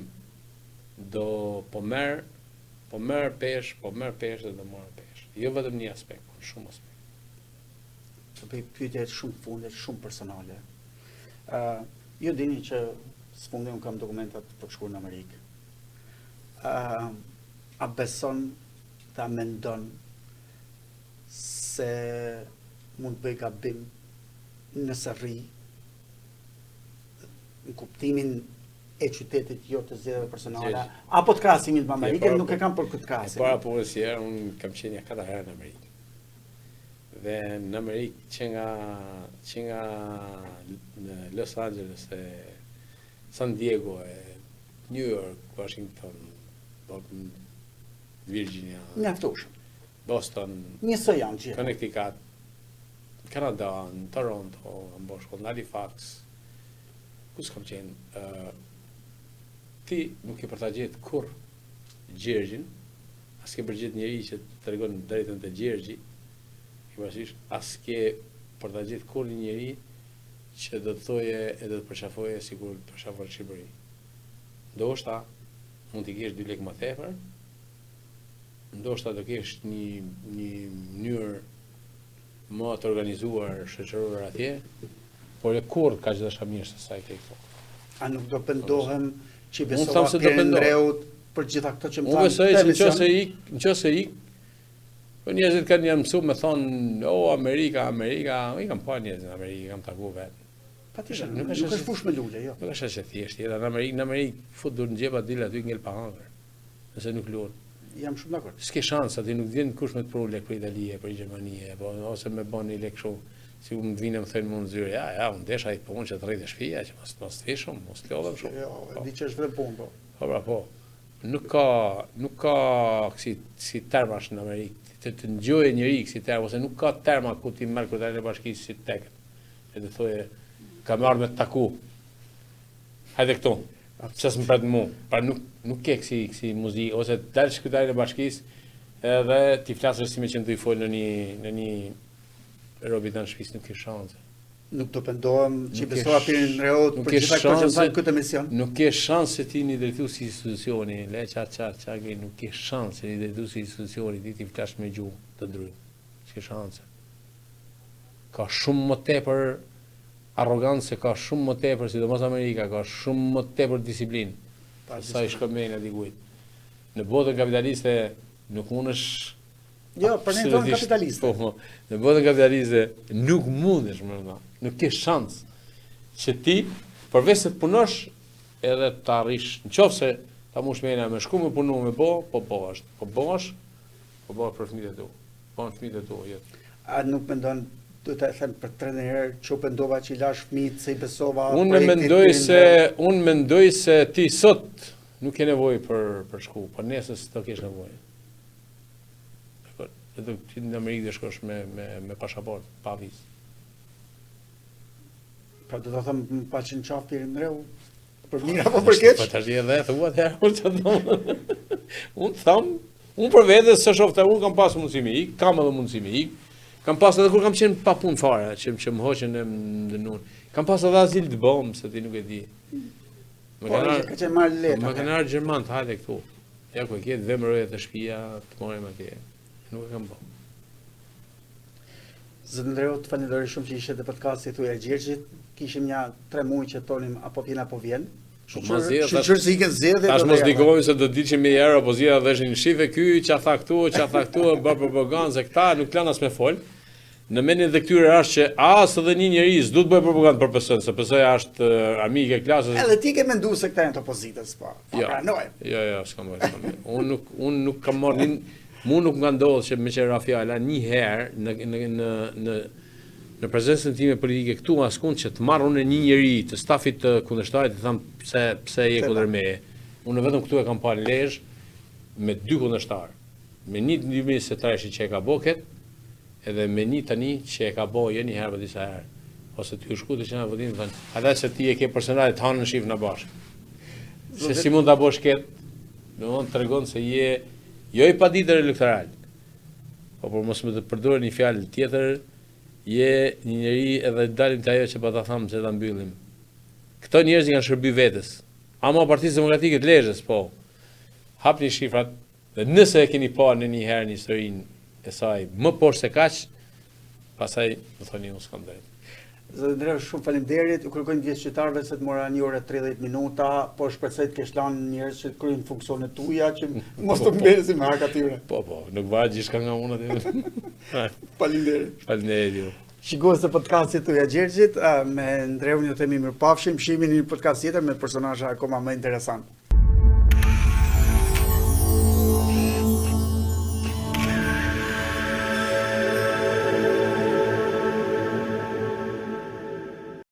do po merr pesh dhe do marr pesh. Jo vetëm një aspekt, por shumë aspekt. Të bëj pyetje shumë fundet, shumë personale. Ju dini që sfundi unë kam dokumentat për të shkuar në Amerikë. A beson ta mendon se mund të bëj gabim nëse rri në kuptimin e qytetit jo të zgjedhjeve personale, apo të krahasimin me Amerikën, nuk e kam për këtë krahasim. Para punës herë, unë kam qenë 4 herë në Amerikë. Dhe në Amerikë që nga në Los Angeles e San Diego e New York, Washington, Virginia, Mjaftueshëm. Boston, Njësoj janë gjithë. Connecticut, Kanada, Toronto, në Halifax, ku s'kam qenë, ti nuk e për ta gjetë kur Gjergjin, as ke përgjet njeri që të tregon drejtën të Gjergji, as ke për ta gjetë kur një njeri që do të thoje e do të përshafoje sikur të përshafon Shqipëri. Ndoshta mund t'i kesh 2 lekë më tepër, ndoshta do kesh një mënyrë më të organizuar shoqërore atje, por e kur ka që dësha mirë se sa i ke këto. A nuk do pëndohem që i besova Pierre Ndreut për gjitha këto që më thanë? Unë besoj që nëse ik, po njerëzit kanë janë mësuar me thonë, Amerika, i kam pa njerëzit në Amerikë, kam taku vetë. Patjetër, nuk është fush me lule, jo. Nuk është që thjesht, jeta në Amerikë fut dur në gjepa dil aty ngel pa hangër, nëse nuk luan. Jam shumë dakord. S'ke shans, aty nuk vjen kush me të pru lek për Italie, për Gjermanie, ose me bën një lek shumë, si u më vinë më thënë mund zyre, unë desha i punë që të rrejtë shpia, që mos të fi shumë, mos të lodhem shumë. Jo, di që është vërë punë, po. Po. Nuk ka si termash në Amerikë, të ngjojë njëri kësi terma, ose nuk ka terma ku ti merr Kryetarinë e Bashkisë si teket. E të thoje, kam ardhur me të taku. Hajde këtu. Çes më pret mu. Pra nuk ke kësi muzikë ose dalësh Kryetarinë e Bashkisë edhe ti flasësh si me që të i fol në një robi të në shpisë, nuk ke shanse. Nuk do pëndohem që i besova Pierre Ndreut për gjitha këto që më thënë këtë emision. Nuk ke shanse ti një drejtues i institucioni, nuk ke shanse një drejtues i institucioni ti flash me gjuhë të ndryshme. S'ke shanse. Ka shumë më tepër arrogancë, ka shumë më tepër, sidomos Amerika, ka shumë më tepër disiplinë. Sa i shkëmbejnë dikujt. Në botën kapitaliste nuk mundesh. Jo, për ne tonë kapitaliste. Po, në botën kapitaliste nuk mundesh më. Nuk ke shans që ti përveç se të punosh edhe të arrish, nëse ta mush me me shku me punu me po bësh për fëmijët e tu. Po në fëmijët e tu jetë. A nuk mendon do të them për 3 herë që pendova që i lash fëmijët se i besova. Unë mendoj se ti sot nuk ke nevojë për shku, por nesër s'do kesh nevojë. Edhe ti në Amerikë dhe shkosh me pasaport, pa vizë. Pra do të them pa qenë qafë Pierre Ndreut, për mirë apo për keq? Po tash edhe thua unë tham, unë për vete se shofta, unë kam pas mundësi me ik, kam edhe mundësi me ik, kam pas edhe kur kam qenë pa punë fare, që më hoqen në nunë. Kam pas edhe azil të bom, se ti nuk e di. Ka qenë marrë letë. Më kanë ardhur gjerman të hajde këtu. Ja ku e ke dhe mërojë të shtëpia, të morëm atje. Nuk e kam bërë. Zëtë Ndreu, të falenderoj shumë që ishe të podcastit tuaj Gjergjit. Kishim një 3 muaj që tonim apo vjen. Shqyqër se i ke zgjedhje. Tash mos digojmë se do të diçim me herë opozita dhe ishin shife ky, ç'a tha këtu, bë propagandë se këta nuk lan as me fol. Në mendjen e këtyre është që as edhe një njerëz s'do të bëj propagandë për PS-n, se PS-ja është armike klasës. Edhe ti ke menduar se këta janë të opozitës, po. Pranoj. Jo, s'kam bërë. Unë nuk kam marrë mu nuk nga ndodhë që me qera fjala një herë në prezencën time politike këtu askund që të marrë unë një njeri të stafit të kundërshtarit të thamë pse je kundër meje. Unë vetëm këtu e kam parë lezhë me 2 kundërshtarë. Me një 2023 që e ka boket, edhe me një tani që e ka bo një herë për disa herë. Ose të shku të që në vëdinë të thënë, ata se ti e ke personalit të hanë në shifë në bashkë. Se si mund të bosh ketë, në mund të regonë se je jo i paditër elektoral, po por mos më të përdore një fjalë tjetër, je një njeri edhe dalim të ajo që pa ta thamë që ta mbyllim. Këto njerëz i kanë shërby vetës. Ama Partisë Demokratike të Lezhës, po, hapni shifrat, dhe nëse e keni pa në një herë një historinë e saj, më poshtë se kaq, pastaj më thoni unë s'kam drejtë. Zëtë Ndreu, shumë faleminderit. U kërkojnë gjithë qytetarëve se të mora 1 orë 30 minuta, por shpresoj të kesh lanë njerëz që të kryejnë funksionet tuaja që mos të mbesim me hak atyre. Po, nuk varet gjithçka nga unë aty. Faleminderit. Faleminderit. Shikues të podcastit tuaj Gjergjit, me Ndreun ju themi mirëpafshim, shihemi në një podcast tjetër me personazhe akoma më interesant.